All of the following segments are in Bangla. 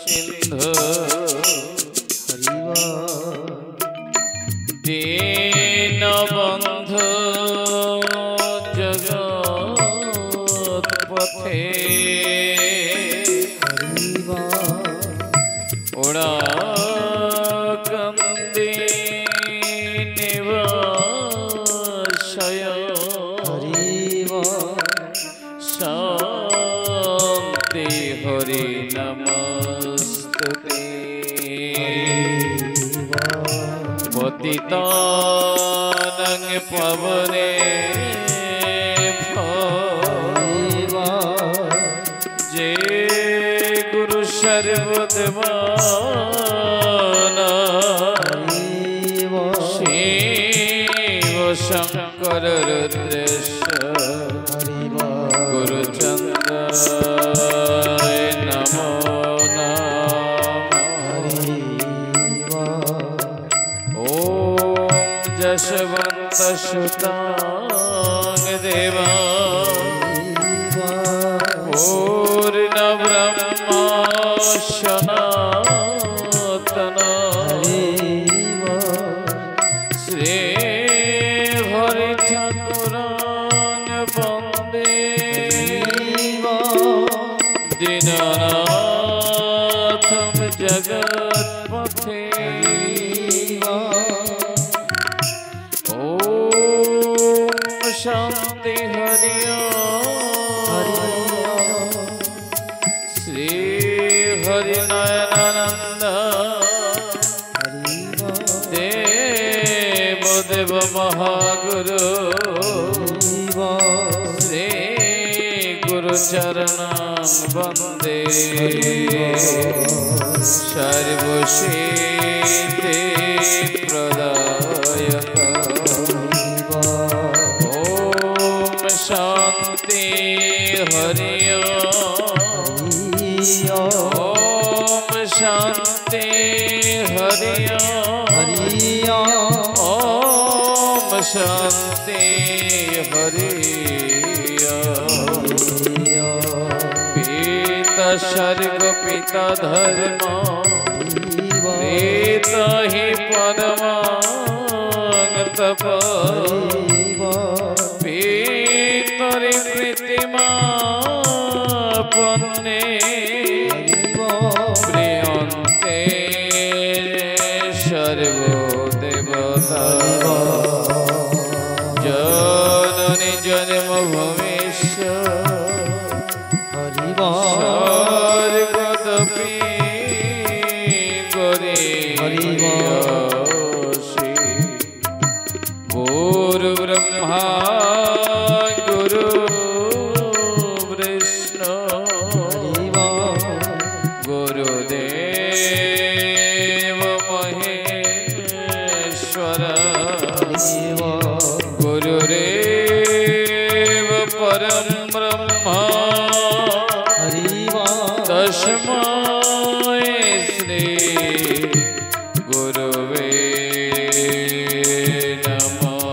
সিন্ধু দীনবন্ধু জগৎ পথে ওড়া কান্দি নিবাসয় শান্তি হরি নমস্তুতে পতিতানাং পাবনে যে গুরু সর্বদেবানা শিব শঙ্কর রুদ্রেশ গুরুচন্দ্রায় নমো যশবন্ত সুতাং দেবা পূর্ণ ব্রহ্মা সনাতন শ্রী হরি ঠাকুরাং বন্দে দীননাথং জগৎপথে शांति हरि श्री हरि नयनानंद देव देव महागुरु श्री गुरु चरणं वंदे सर्वसिद्धि प्रदायक शांति हरि ओम शांति हरि ओम शांति हरि पिता स्वर्ग पिता धर्म पिता ही परमां तप प्रीतिमा पन्ने प्रियन्ते सर्वदेवता जननी जन्मभूमिश्च स्वर्गदपि गरीयसी गुरु ब्रह्मा गुरुरेव परं ब्रह्म तस्मै श्री गुरुवे नमः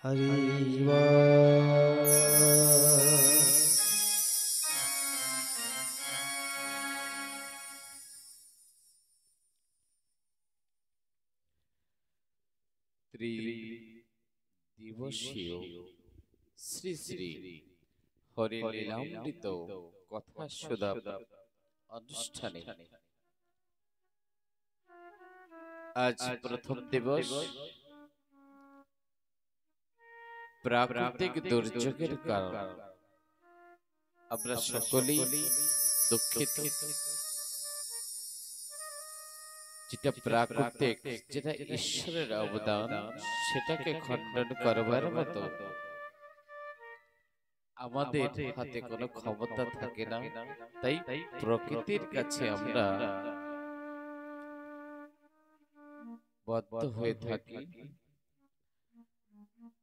हरि त्रिदिवसीय श्री श्री हरि लीलामृत कथा सुधा अनुष्ठाने आज प्रथम दिवस प्राकृतिक दुर्योगের কারণে আমরা সকলেই দুঃখিত। যেটা প্রাকৃতিক, যেটা ঈশ্বরের অবদান, সেটাকে খণ্ডন করবার মতো আমাদের হাতে কোনো ক্ষমতা থাকে না। তাই প্রকৃতির কাছে আমরা বদ্ধ হয়ে থাকি।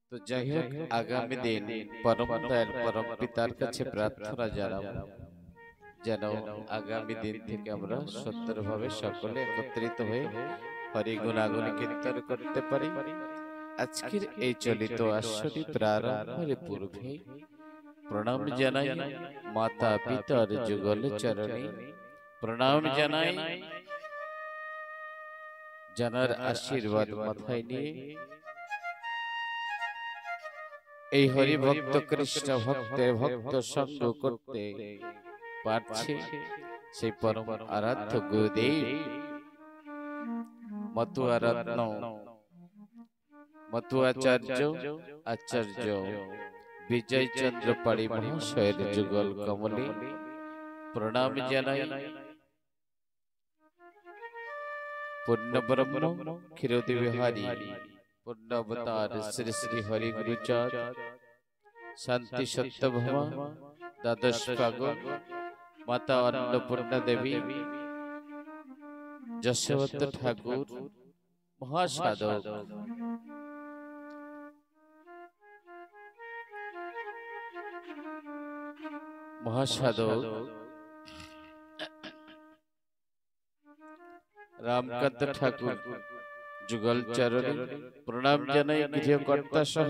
তো যাই হোক, আগামী দিন পরম দয়াল পরম পিতার কাছে প্রার্থনা জানাবো যেন আগামী দিন থেকে আমরা সুন্দরভাবে সকলে একত্রিত হয়ে হরি গুণাগুণ কীর্তন করতে পারি। আজকের এই চলিত আসরি প্রারম্ভের পূর্বে প্রণাম জানাই মাতা পিতার যুগল চরণে, প্রণাম জানাই জানার আশীর্বাদ মাথায় নিয়ে এই হরি ভক্ত কৃষ্ণ ভক্তের ভক্ত সঙ্গ করতে পারছে সেই পরম আরাধ্য গুরুদেব মতুয়া রত্ন মতুয়াচার্য আচার্য বিজয় চন্দ্র পাড়ি মহাশয়ের যুগল কমলে প্রণাম জানাই। পূর্ণ ব্রহ্ম ক্ষীরোদি বিহারী পূর্ণ অবতার শ্রী শ্রী হরি গুরুচাঁদ শান্তি সত্যভামা দ্বাদশ পাগল মাতা অন্নপূর্ণা দেবী যশোবন্ত ঠাকুর মহাসাধক রামকান্ত ঠাকুর যুগল চরণে প্রণাম জানাই। গৃহকর্তা সহ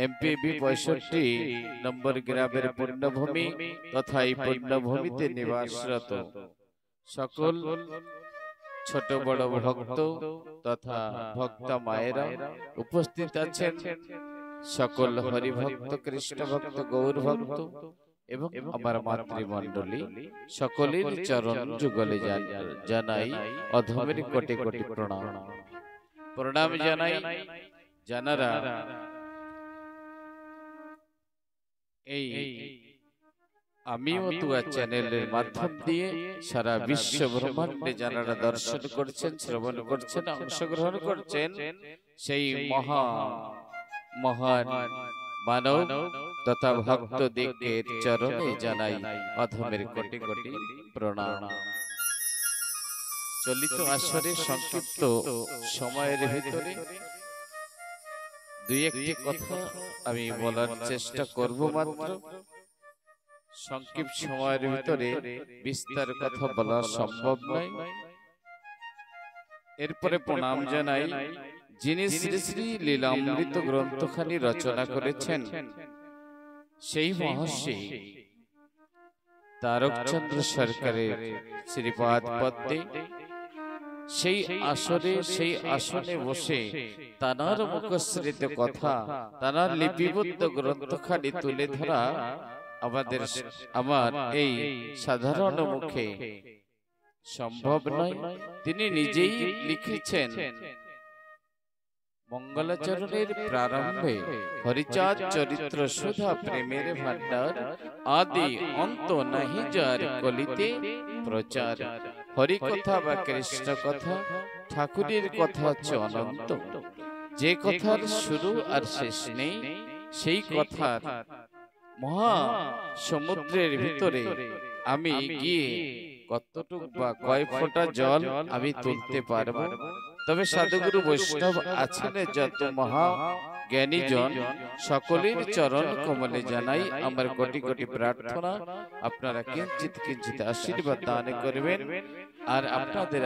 এমপিবি 65 নম্বর গ্রামের পুণ্যভূমি তথা এই পুণ্যভূমিতে নিবাসরত সকল ছোট বড় ভক্ত তথা ভক্তা মায়েরা উপস্থিত আছেন। সকল হরি ভক্ত কৃষ্ণ ভক্ত গৌর ভক্ত এবং আমার মাতৃমণ্ডলী সকলের চরণ যুগলে জানাই অধমের কোটি কোটি প্রণাম। প্রণাম জানাই জানারা এই আমি মতুয়া চ্যানেলের মাধ্যম দিয়ে সারা বিশ্ব ব্রহ্মাণ্ডে যারা দর্শন করছেন, শ্রবণ করছেন, অংশগ্রহণ করছেন, সেই মহান মানব তথা ভক্ত দিকের চরণে জানাই অধমের কোটি কোটি প্রণাম। চলিত আসরে সংক্ষিপ্ত সময়ের ভিতরে দুই একটি কথা আমি বলার চেষ্টা করব মাত্র। সংক্ষিপ্ত সময়ের ভিতরে বিস্তার কথা বলা সম্ভব নয়। এরপরে প্রণাম জানাই যিনি শ্রী শ্রী লীলামৃত গ্রন্থখানি রচনা করেছেন সেই মহর্ষি তারকচন্দ্র সরকারের শ্রীপাদ পদ্মে সেই আসনে বসে তানার মুখশ্রিত কথা, তানার লিপিবদ্ধ গ্রন্থখানি তুলে ধরা আমার এই সাধারণ মুখে সম্ভব নয়। তিনি নিজেই লিখেছেন মঙ্গলাচরণের প্রারম্ভে হরিচাঁদ চরিত্র সুধা প্রেমের ভান্ডার আদি অন্ত নাহি যার কলিতে প্রচার। হরি কথা বা কৃষ্ণ কথা ঠাকুরের কথা হচ্ছে অনন্ত, যে কথার শুরু আর শেষ নেই। সেই কথার মহা সমুদ্রের ভিতরে আমি গিয়ে কতটুক বা কয় ফোঁটা জল আমি তুলতে পারবো? তবে সাধুগুরু বৈষ্ণব আছেন যত মহা জ্ঞানী জন, সকলের চরণ কমলে জানাই আমার কোটি কোটি প্রার্থনা। আপনারা কিঞ্চিত কিঞ্চিত আশীর্বাদ দান করবেন, আর আপনাদের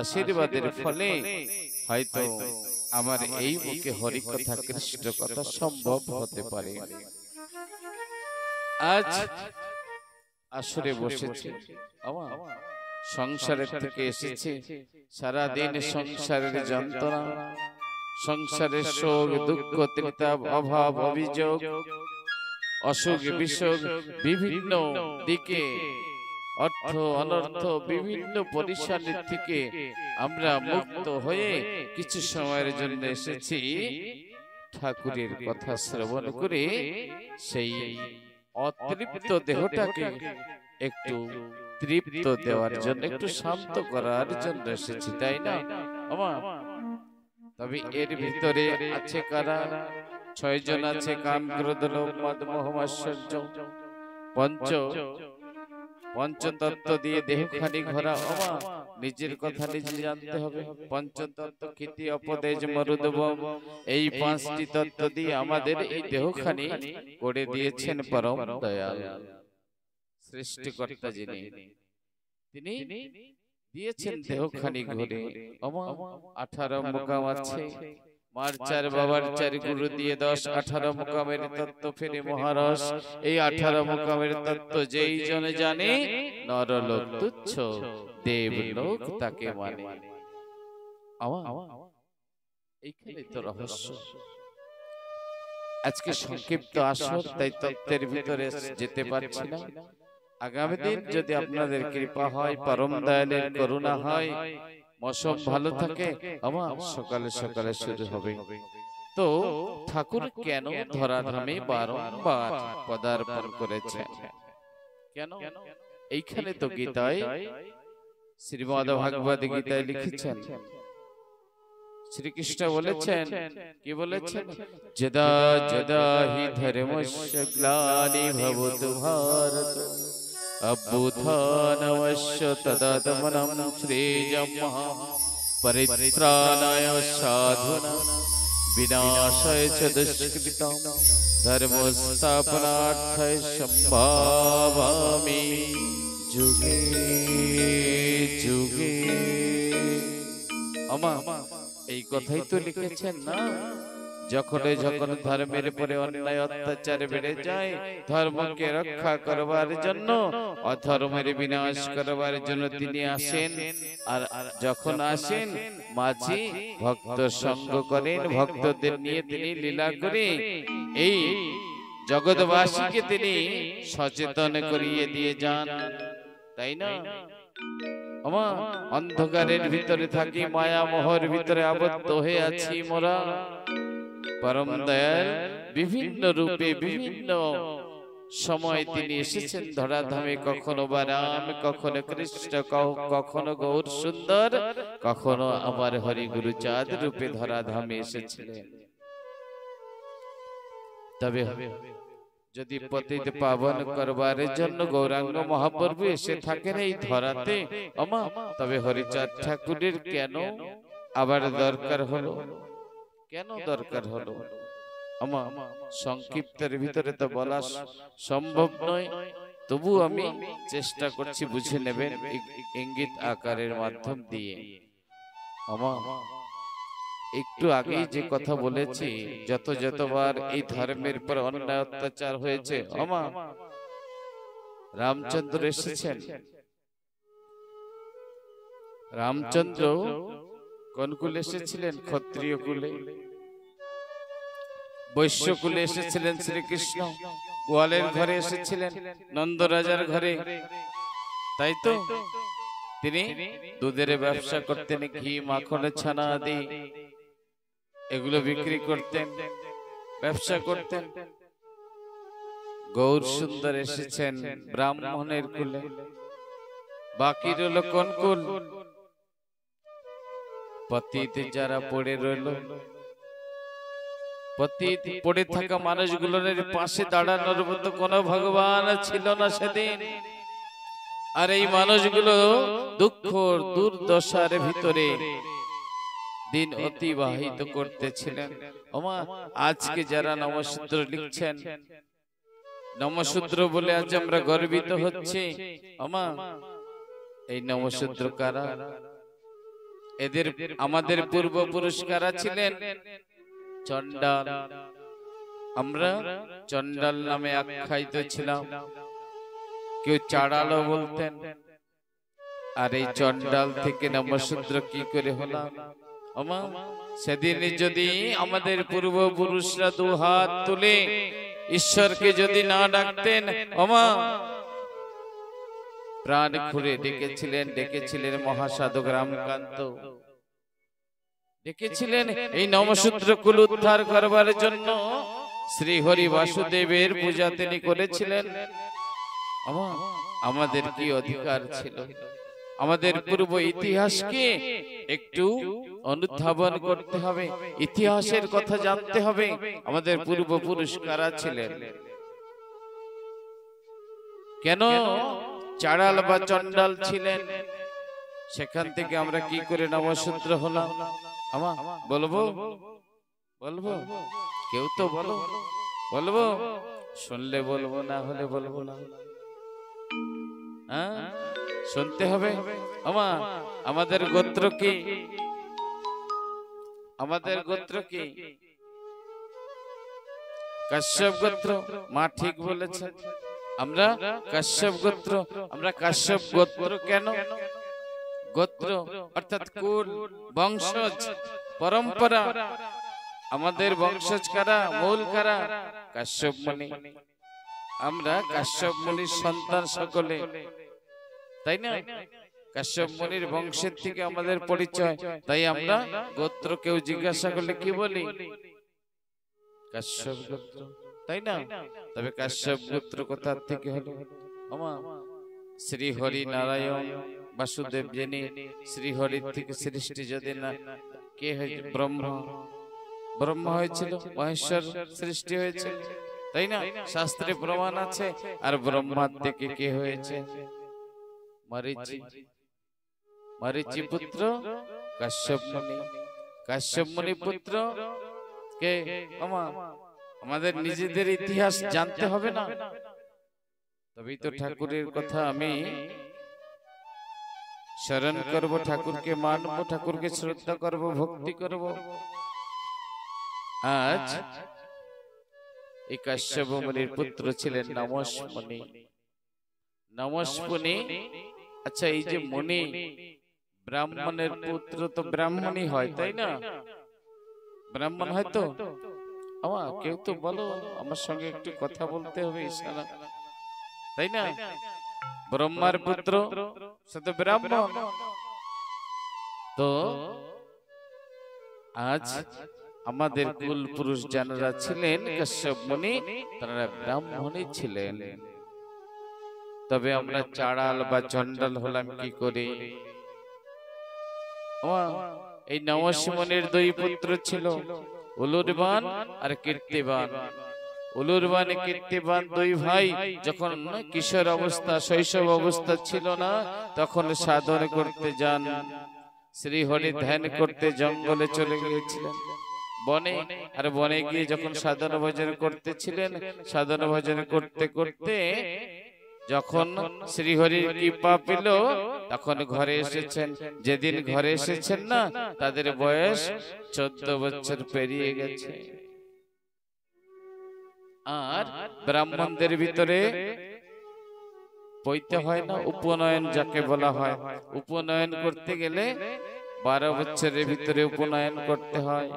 আশীর্বাদের ফলে হয়তো আমার এই মুখে হরি কথা কৃষ্ণ কথা সম্ভব হতে পারে। আজ আসরে বসেছি, সংসারের থেকে এসেছে, সারাদিন সংসারের যন্ত্রণা, সংসারের শোক দুঃখ ত্রিতাপ অভাব অভিযোগ অসুখ বিসুখ বিভিন্ন দিকে অর্থ অনর্থ বিভিন্ন পরিশানির থেকে আমরা মুক্ত হয়ে কিছু সময়ের জন্য এসেছি ঠাকুরের কথা শ্রবণ করে সেই অতৃপ্ত দেহটাকে একটু তৃপ্ত দেওয়ার জন্য, একটু শান্ত করার জন্য এসেছি, তাই না? তবে এর ভিতরে আছে কারা? 6 জন আছে কাম ক্রোধ লোভ মদ মোহ মাৎসর্য পঞ্চ পঞ্চতত্ত্ব দিয়ে দেহখানি ঘোরা। ওমা নিজের কথা নিজে জানতে হবে। পঞ্চতত্ত্ব কীর্তি অপদেশ মরুদবম, এই পাঁচটি তত্ত্ব দিয়ে আমাদের এই দেহখানি করে দিয়েছেন পরম দয়াল সৃষ্টিকর্তা যিনি, তিনি দিয়েছেন দেহখানি ঘুরে। ওমা 18 মুকাম আছে, মার 4 বাবার 4 গুরু দিয়ে 10 18 মুকামের তত্ত্ব ফেরে মহারস। এই 18 মুকামের তত্ত্ব যেই জনে জানে, নরলোক তুচ্ছ দেবলোক তাকে মানে। এইখানে তো রহস্য। আজকে সংক্ষিপ্ত আসর, তাই তত্ত্বের ভিতরে যেতে পারছি না। আগামী দিন যদি আপনাদের কৃপা হয়, পরম দয়ালের করুণা হয়, মৌসুম ভালো থাকে, আমার সকালে সকালে শুরু হবে। তো ঠাকুর কেন ধরাধামে বারংবার পদার্পণ করেছেন, কেন? এইখানে তো গীতায়, শ্রীমদ্ ভাগবত গীতায় লিখেছেন, শ্রীকৃষ্ণ বলেছেন, কি বলেছেন? যদা যদা হি ধর্মস্য গ্লানি ভবতু ভারত অভ্যুত্থানমস্য তদাত্মনঃ শ্রেয়ঃ পরিত্রাণায় সাধুনাং বিনাশায় চ দুষ্কৃতং ধর্মস্থাপনার্থায় সম্ভাবামি যুগে যুগে। আমা এই কথাই তো লিখেছেন না, যখন যখন ধর্মের উপরে অন্যায় অত্যাচার বেড়ে যায়, ধর্মকে রক্ষা করবার জন্য, অধর্মের বিনাশ করবার জন্য তিনি আসেন। আর যখন আসেন, মাঝে ভক্ত সঙ্গ করেন, ভক্তদের নিয়ে তিনি লীলা করে এই জগৎবাসীকে তিনি সচেতন করিয়ে দিয়ে যান, তাই না? আমার অন্ধকারের ভিতরে থাকি, মায়া মোহর ভিতরে আবদ্ধ হয়ে আছি মোরা। পরম দয়াল বিভিন্ন রূপে বিভিন্ন সময় তিনি এসেছেন ধরাধামে, কখনো বা রাম, কখনো কৃষ্ণ, কখনো গৌর সুন্দর, কখনো আমার হরি গুরু চাঁদ রূপে ধরাধামে এসেছিলেন। তবে যদি পতিত পাবন করবার জন্য গৌরাঙ্গ মহাপ্রভু এসে থাকেন এই ধরাতে, আমা তবে হরিচাঁদ ঠাকুরের কেন আবার দরকার হলো, কেন দরকার হলো? আমা সংক্ষিপ্তের ভিতরে তো বলা সম্ভব নয়, তবু আমি চেষ্টা করছি, বুঝে নেবেন ইঙ্গিত আকারের মাধ্যম দিয়ে। আমা একটু আগেই যে কথা বলেছি, যতবার এই ধর্মের উপর অন্যায় অত্যাচার হয়েছে, আমা রামচন্দ্র এসেছেন। রামচন্দ্র কোন কুলে এসেছিলেন? ক্ষত্রিয় কুলে। বৈশ্য কুলে এসেছিলেন শ্রীকৃষ্ণ, গোয়ালের ঘরে এসেছিলেন, নন্দ রাজার ঘরে, তাই তো? তিনি দুধের ব্যবসা করতেন, ঘি মাখন ছানা আদি এগুলো বিক্রি করতেন, ব্যবসা করতেন। গৌর সুন্দর এসেছেন ব্রাহ্মণের কুলে। বাকি রইল কোন কুল? পতিত যারা পড়ে রইল, পতিত পড়ে থাকা মানুষগুলোর পাশে দাঁড়ানোর মতো কোন ভগবান ছিল না সেদিন। আর এই মানুষগুলো দুঃখ দুর্দশার ভিতরে দিন অতিবাহিত করতেছিলেন। ওমা আজকে যারা নমঃশূদ্র লিখছেন, নমঃশূদ্র বলে আজ আমরা গর্বিত হচ্ছি, ওমা এই নমঃশূদ্র কারা? এদের আমাদের পূর্বপুরুষ কারা ছিলেন? চণ্ডাল। আমরা চণ্ডাল নামে আখ্যায়িত ছিলাম, কেউ চাড়ালও বলতেন। আর এই চণ্ডাল থেকে নমঃশূদ্র কি করে হলাম? ওমা সেদিন যদি আমাদের পূর্বপুরুষরা দু হাত তুলে ঈশ্বরকে যদি না ডাকতেন, ওমা প্রাণ খুলে ডেকেছিলেন মহাসাধক রামকান্ত, ডেকেছিলেন এই নমঃশূদ্র কুল উদ্ধার করবার জন্য। শ্রী হরি বাসুদেবের পূজা তিনি করেছিলেন। আমাদের কি অধিকার ছিল? আমাদের পূর্ব ইতিহাসকে একটু অনুধাবন করতে হবে, ইতিহাসের কথা জানতে হবে। আমাদের পূর্বপুরুষ কারা ছিলেন, কেন চাড়াল বা চন্ডাল ছিলেন, সেখান থেকে আমরা কি করে নমশূদ্র হলাম? আমা বলবো বলবো? কেউ তো বলো, বলবো? শুনলে বলবো, না হলে বলবো না। হ্যাঁ, শুনতে হবে। আমা আমাদের গোত্র কি? আমাদের গোত্র কি? কাশ্যপ গোত্র। মা ঠিক বলেছেন, আমরা কাশ্যপ গোত্র। আমরা কাশ্যপ গোত্র কেন? গোত্র অর্থাৎ কুল, বংশজ, পরম্পরা। আমাদের বংশজ কারা? মূল কারা? কাশ্যপ মুনি। আমরা কাশ্যপ মুনির সন্তান সকলে, তাই না? কাশ্যপ মুনির বংশের থেকে আমাদের পরিচয়, তাই আমরা গোত্র কেউ জিজ্ঞাসা করলে কি বলি? কাশ্যপ গোত্র, তাই না? তবে কাশ্যপ গোত্র কোথা থেকে হলো? আমা শ্রী হরি নারায়ণ বাসুদেব যিনি, শ্রী হরির থেকে সৃষ্টি যদি না, কে হয়েছে? ব্রহ্মা। ব্রহ্মা হয়েছিল, মহেশ্বর সৃষ্টি হয়েছিল, তাই না? শাস্ত্রে প্রমাণ আছে। আর ব্রহ্মার থেকে কে হয়েছে? মরীচি। মরীচি পুত্র কাশ্যপ মুনি। কাশ্যপ মুনি পুত্র কে? আমাদের নিজেদের ইতিহাস জানতে হবে না? তবেই তো ঠাকুরের কথা আমি স্মরণ করব, ঠাকুরকে মানব, ঠাকুরকে শ্রদ্ধা করব, ভক্তি করব। আজ এই কাশ্যপ মুনির পুত্র ছিলেন নমস মুনি। নমস মুনি। আচ্ছা, এই যে মুনি, ব্রাহ্মণের পুত্র তো ব্রাহ্মণই হয়, তাই না? ব্রাহ্মণ হয় তো? আমা কেউ তো বলো, আমার সঙ্গে একটু কথা বলতে হবে, ইশারা, তাই না? ব্রহ্মার পুত্র সে তো ব্রাহ্মণ। তো আজ আমাদের কুল পুরুষ যারা ছিলেন কাশ্যপ মুনি, তারা ব্রাহ্মণই ছিলেন। তবে আমরা চাড়াল বা চন্ডাল হলাম কি করে? এই নমস মুনির দুই পুত্র ছিল, উলুরবান আর কীর্তিবান। উলুরবান কীর্তিবান দুই ভাই যখন কিশোর অবস্থা, শৈশব অবস্থা ছিল না, তখন সাধন করতে যান, শ্রী হরি ধ্যান করতে জঙ্গলে চলে গিয়েছিলেন, বনে। আর বনে গিয়ে যখন সাধন ভজন করতেছিলেন, সাধন ভজন করতে করতে যখন শ্রীহরির কৃপা পেল, তখন ঘরে এসেছেন। যেদিন ঘরে এসেছেন না, তাদের বয়স 14 বছর পেরিয়ে গেছে। আর ব্রাহ্মণদের ভিতরে পৈতে হয় না, উপনয়ন যাকে বলা হয়, উপনয়ন করতে গেলে 12 বছরের ভিতরে উপনয়ন করতে হয়।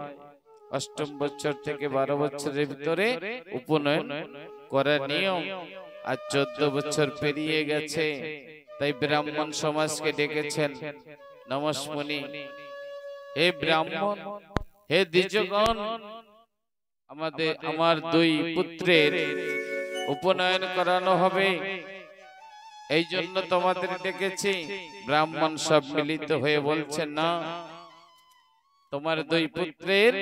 অষ্টম বছর থেকে 12 বছরের ভিতরে উপনয়ন করার নিয়ম। আর 14 বছর পেরিয়ে গেছে, তাই ব্রাহ্মণ সমাজকে ডেকেছেন, নমস মুনি, হে ব্রাহ্মণ, হে দ্বিজগণ, আমার দুই পুত্রের উপনয়ন করানো হবে, এই জন্য তোমাদের ডেকেছি। ব্রাহ্মণ সব মিলিত হয়ে বলছেন, না, তোমার দুই পুত্রের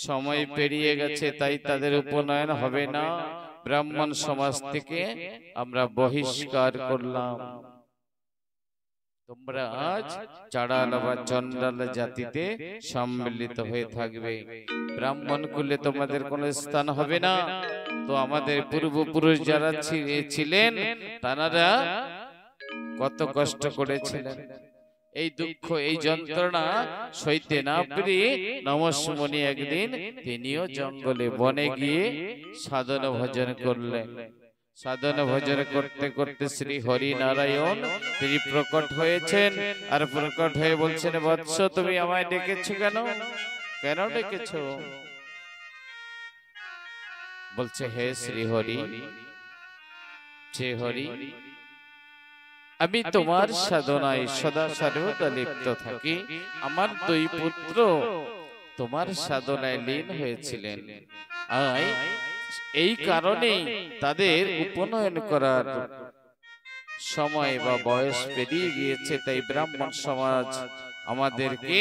সময় পেরিয়ে গেছে, তাই তাদের উপনয়ন হবে না। ব্রাহ্মণ সমাজ থেকে আমরা বহিষ্কার করলাম। তোমরা আজ চাড়াল বা চন্ডাল জাতিতে সম্মিলিত হয়ে থাকবে, ব্রাহ্মণ কুলে তোমাদের কোনো স্থান হবে না। তো আমাদের পূর্বপুরুষ যারা ছিলেন, তারা কত কষ্ট করেছিলেন, এই দুঃখ, এই যন্ত্রণা সইতে না পেরে নমস মুনি একদিন তিনিও জঙ্গলে, বনে গিয়ে সাধন ভজন করলেন। সাধন ভজন করতে করতে শ্রী হরি নারায়ণ তিনি প্রকট হয়েছেন। আর প্রকট হয়ে বলছেন, বৎস, তুমি আমায় ডেকেছো কেন? কেন ডেকেছো? বলছে, হে শ্রী হরি, শ্রী হরি, আমি তোমার সাধনায় সদা সর্বদা লিপ্ত থাকি। আমার দুই পুত্র তোমার সাধনায় লীন হয়েছিলেন, এই কারণে তাদের উপনয়ন করার সময় বা বয়স পেরিয়ে গিয়েছে। তাই ব্রাহ্মণ সমাজ আমাদেরকে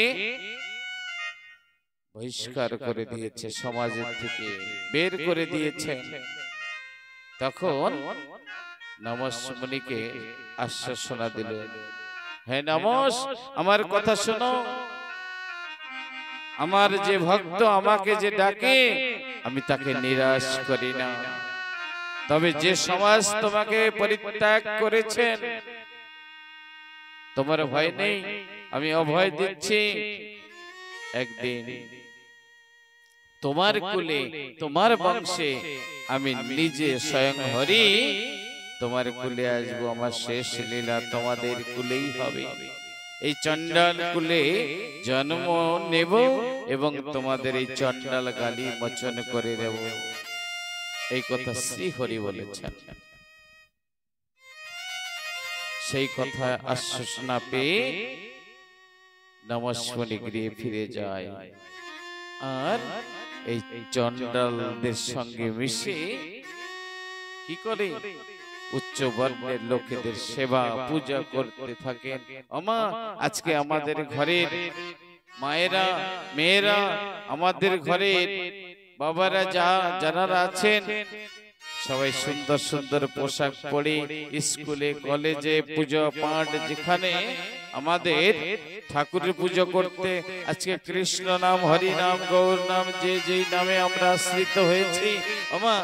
বহিষ্কার করে দিয়েছে, সমাজের থেকে বের করে দিয়েছে। তখন নমস মুনিকে আশ্বাসনা দিলেন, হে নমস, আমার কথা শোনো। আমার যে ভক্ত আমাকে যে ডাকে আমি তাকে নিরাশ করি না। তবে যে সমাজ তোমাকে পরিত্যাগ করেছেন, তোমার ভয় নেই, আমি অভয় দিচ্ছি। একদিন তোমার কুলে, তোমার বংশে আমি নিজে স্বয়ং হরি তোমার কুলে আসবো। আমার শেষ লীলা তোমাদের কুলেই হবে। এই চণ্ডাল কুলে জন্ম নেব এবং তোমাদের এই চণ্ডাল গালি মোচন করে দেব। এই কথা শ্রী হরি বলেছেন। সেই কথা আশ্বাসনা পেয়ে নমস্মণি গৃহে ফিরে যায় আর এই চণ্ডালদের সঙ্গে মিশে কি করে উচ্চ বর্ণের লোকেদের সেবা পূজা করতে থাকেন। আমা আজকে আমাদের ঘরের মায়েরা, মেয়েরা, আমাদের ঘরের বাবারা যারা আছেন, সবাই সুন্দর সুন্দর পোশাক পরে স্কুলে কলেজে পূজা পাঠ, যেখানে আমাদের ঠাকুরের পুজো করতে আজকে কৃষ্ণ নাম, হরি নাম, গৌর নাম, যে যেই নামে আমরা আশ্রিত হয়েছি, আমা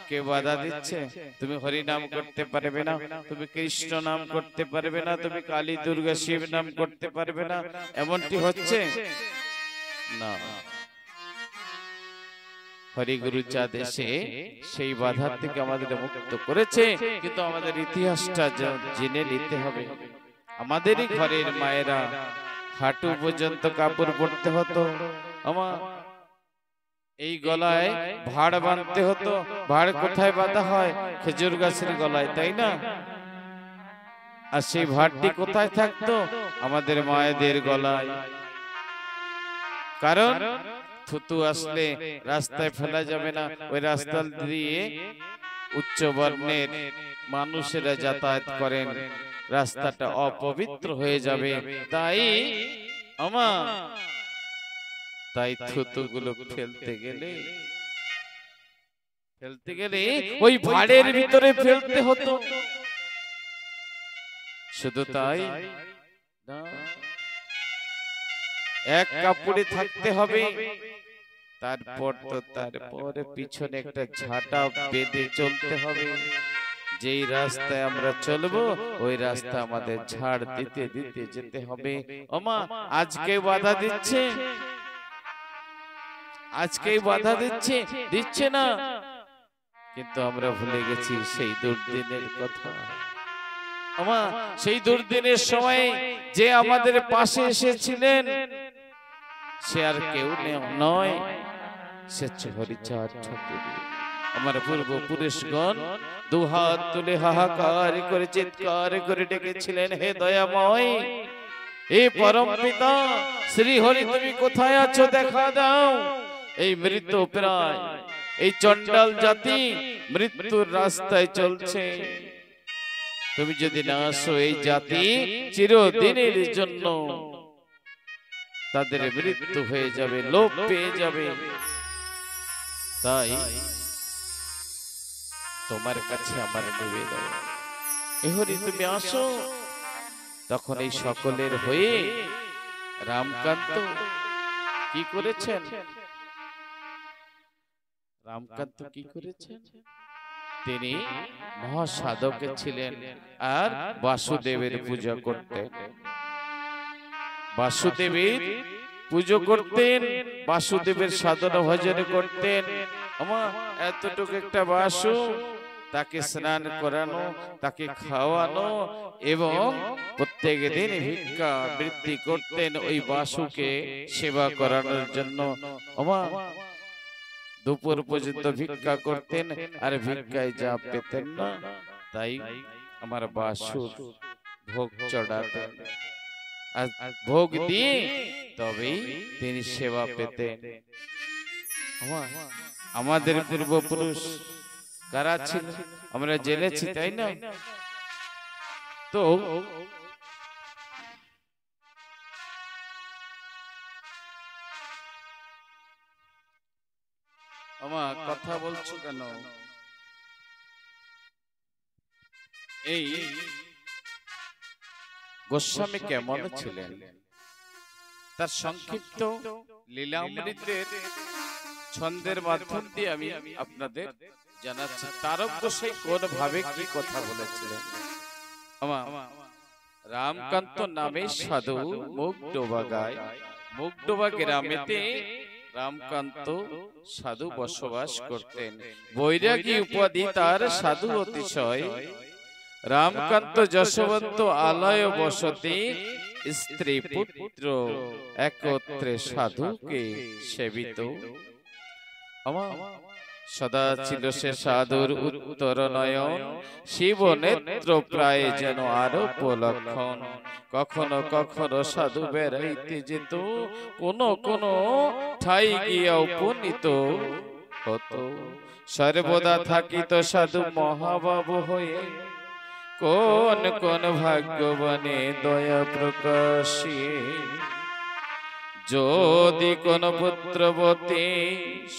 কে বাধা দিচ্ছে? তুমি হরি নাম করতে পারবে না, তুমি কৃষ্ণ নাম করতে পারবে না, তুমি কালী দুর্গা শিব নাম করতে পারবে না, এমনটি হচ্ছে না। হরিগুরু চাঁদ এসে সেই বাধা থেকে আমাদের মুক্ত করেছে। কিন্তু আমাদের ইতিহাসটা জেনে নিতে হবে। আমাদেরই ঘরের মায়েরা হাঁটু পর্যন্ত কাপড় পরতে হতো, আমার এই গলায় ভাড় বাঁধতে হতো। ভাড় কোথায় বাঁধা হয়? খেজুর গাছের গলায়, তাই না? আর সেই ভাড়টি কোথায় থাকতো? আমাদের মায়েদের গলায়। কারণ থুতু আসলে রাস্তায় ফেলা যাবে না, ওই রাস্তা দিয়ে উচ্চ বর্ণের মানুষেরা যাতায়াত করেন, রাস্তাটা অপবিত্র হয়ে যাবে। তাই থুতুগুলো ফেলতে গেলে ওই ভাড়ের ভিতরে ফেলতে হতো। শুধু তাই না, এক কাপড়ে থাকতে হবে। তারপরে পিছনে একটা ঝাঁটা বেঁধে চলতে হবে। যেই রাস্তায় আমরা চলবো ওই রাস্তা আমাদের ঝাড় দিতে দিতে যেতে হবে। ওমা আজকে বাধা দিচ্ছে, দিচ্ছে না, কিন্তু আমরা ভুলে গেছি সেই দুর্দিনের কথা। ওমা সেই দুর্দিনের সময় যে আমাদের পাশে এসেছিলেন সে আর কেউ নয়, সে হরিচাঁদ ঠাকুর। আমার পূর্বপুরুষগণ দুহাত তুলে হাহাকার করে চিৎকার করে ডেকেছিলেন, হে দয়াময়, হে পরম পিতা শ্রী হরি, তুমি কোথায় আছো? দেখা দাও। এই মৃত্যু প্রায় এই চণ্ডাল জাতি মৃত্যুর রাস্তায় চলছে। তুমি যদি না আসো, এই জাতি চিরদিনের জন্য তাদের মৃত্যু হয়ে যাবে, লোপ পেয়ে যাবে। তাই তোমার কাছে আমার নিবেদন, এহরি তুমি আসো। তখন এই সকলের হয়ে রামকান্ত কি করেছেন? তিনি মহাসাধক ছিলেন আর বাসুদেবের পূজা করতেন। বাসুদেবের পুজো করতেন, বাসুদেবের সাধনা ভজন করতেন। আমার এতটুকু একটা বাসু, তাকে স্নান করানো, তাকে খাওয়ানো এবং প্রত্যেক দিন ভিক্ষা বৃত্তি করতেন ওই বাসুকে সেবা করানোর জন্য। আমার দুপুর পর্যন্ত ভিক্ষা করতেন আর ভিক্ষায় যা পেতেন না তাই আমার বাসুর ভোগ চড়াতেন। ভোগ দিয়ে তবেই তিনি সেবা পেতেন। আমাদের পূর্বপুরুষ কারা ছিল আমরা জেনেছি, তাই না? তো আমার কথা বলছো কেন? এই গোস্বামী কেমন ছিলেন তার সংক্ষিপ্ত লীলামৃতের ছন্দের মাধ্যম দিয়ে আমি আপনাদের জানাচ্ছি। তারক গোসাই কোন ভাবে কি কথা বলেছিলেন। রামকান্ত নামে সাধু মুগডোবা গায়। মুগডোবা গ্রামেতে রামকান্ত সাধু বসবাস করতেন। বৈরাগী উপাধি তার সাধু অতিশয়। রামকান্ত যশবন্ত আলয় বসতি, স্ত্রী পুত্র একত্রে সাধুকে সেবিত। সদা ছিল সে সাধুর উত্তর নয়ন, শিব নেত্র প্রায় যেন আরোপ লক্ষণ। কখনো কখনো সাধু বেড়াইতে যেত, কোন কোন ঠাই গিয়া উপনীত হতো। সর্বদা থাকিত সাধু মহাবাবু হয়ে, কোন কোন ভাগ্যবানে দয়া প্রকাশিয়ে। যদি কোন পুত্রবতী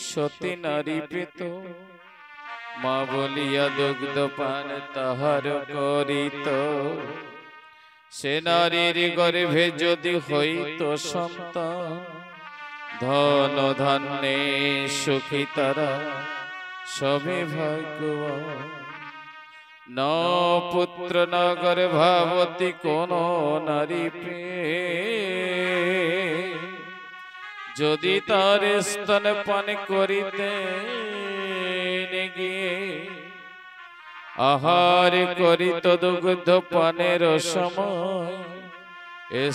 সতী নারী পেত, মা বলিয়া দুগ্ধ পান তাহার করিত। সে নারীর গর্ভে যদি হইত সন্তান, ধন ধান্যে সুখী তারা সবে ভাগ্যবান। ন পুত্র ন গর্ভবতী কোন নারী পেয়ে, যদি তার স্তন পান করিতে গিয়ে আহার করিত দুগ্ধ পানের সময়,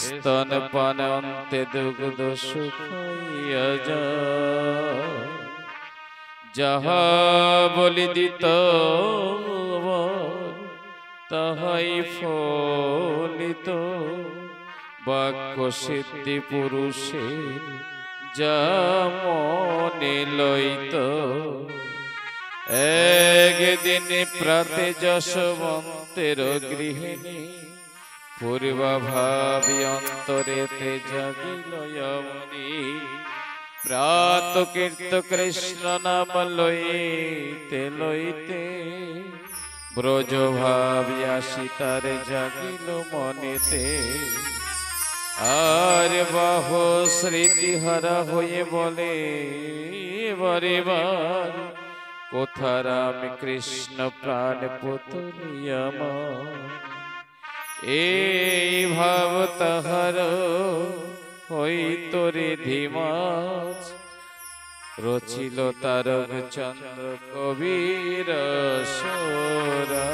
স্তন পান অন্তে দুগ্ধ শুকাইয়া যায়। যাহা বলি দিত তাহাই ফলিত, বাক্য সিদ্ধি পুরুষের যা মনে লইত। একদিন প্রাতে যশবন্তের গৃহিণী, পূর্বা ভাবি অন্তরেতে জাগিল অমনি। প্রাত কীর্ত কৃষ্ণ নাম লইতে লইতে, ব্রজ ভাবিয়া সীতার জাগিল মনেতে। আর বাহ স্মৃতি হারা হয়ে বলে বারে বার, কোথা রাম কৃষ্ণ প্রাণ পুতুল আমার। এই ভাব তাহার হইত রে ধীমাজ, রচিল তারক চন্দ্র কবির সোরা।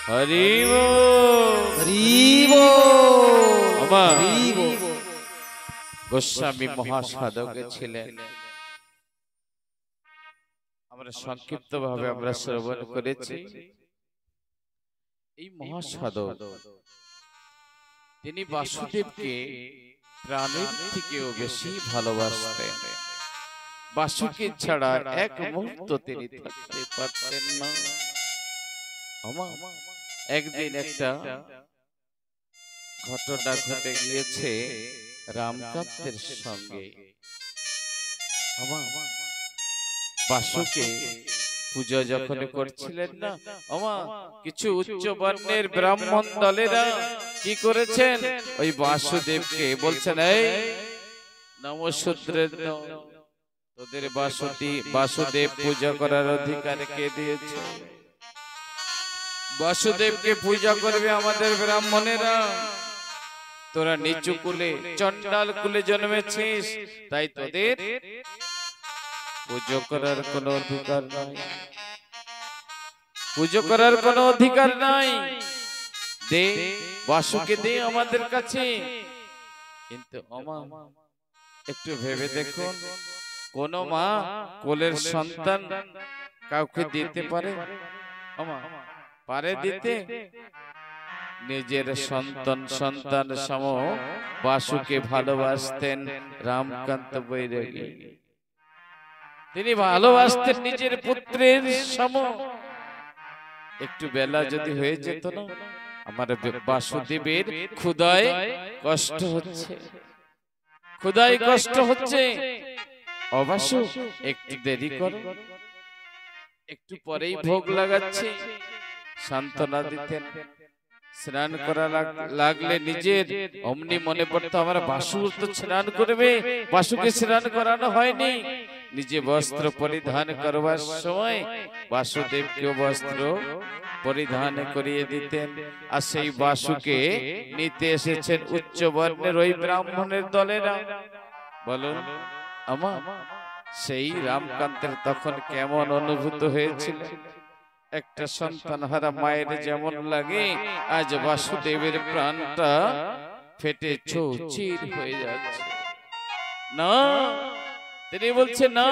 হরি বল। গোস্বামী মহাসাধক ছিলেন। আমরা সংক্ষিপ্ত ভাবে আমরা শ্রবণ করেছি। এই মহাসাধক তিনি বাসুদেবকে প্রাণের থেকেও বেশি ভালোবাসতেন। বাসুকে ছাড়া এক মুহূর্ত তিনি থাকতে পারতেন না। একদিন একটা ঘটনা ঘটে গিয়েছে রামকান্তের সঙ্গে। বাসুকে পূজা যখন করছিলেন না, কিছু উচ্চ বর্ণের ব্রাহ্মণ দলেরা কি করেছেন, ওই বাসুদেবকে বলছেন, এই নমশূদ্রের তোদের বাসুদেব পূজা করার অধিকার কে দিয়েছে? বাসুদেবকে পূজা করবে আমাদের ব্রাহ্মণেরা। তোরা নিচু কুলে চন্ডাল কুলে জন্মেছিস, তাই তোদের পুজো করার কোনো অধিকার নাই। পুজো করার কোনো অধিকার নাই। দে বাসুকে দে আমাদের কাছে। কিন্তু একটু ভেবে দেখুন, কোন মা কোলের সন্তান কাউকে দিতে পারে? পারে দিতে? নিজের সন্তান সম বাসুকে ভালোবাসতেন রামকান্ত বৈরাগী। তিনি ভালোবাসতেন নিজের পুত্রের সম। একটু বেলা যদি হয়ে যেত না, আমার বাসুদেবের ক্ষুধায় কষ্ট হচ্ছে, ক্ষুধায় কষ্ট হচ্ছে, অবাসু একটু দেরি করো, একটু পরেই ভোগ লাগাচ্ছে। সান্ত্বনা দিতেন। স্নান করা লাগলে নিজের অমনি মনে পড়তো আমার বাসু তো স্নান করবে, বাসুকে স্নান করানো হয়নি। নিজে বস্ত্র পরিধান করবার সময় বাসুদেবকেও বস্ত্র পরিধান করিয়ে দিতেন। আর সেই বাসুকে নিতে এসেছেন উচ্চ বর্ণের ওই ব্রাহ্মণের দলেরা। বলুন আমার সেই রামকান্তের তখন কেমন অনুভূত হয়েছিল? একটা সন্তান হারা মায়ের যেমন লাগে, আজ বাসুদেবের প্রাণটা ফেটে চৌচির হয়ে যাচ্ছে। না, তিনি বলছে না,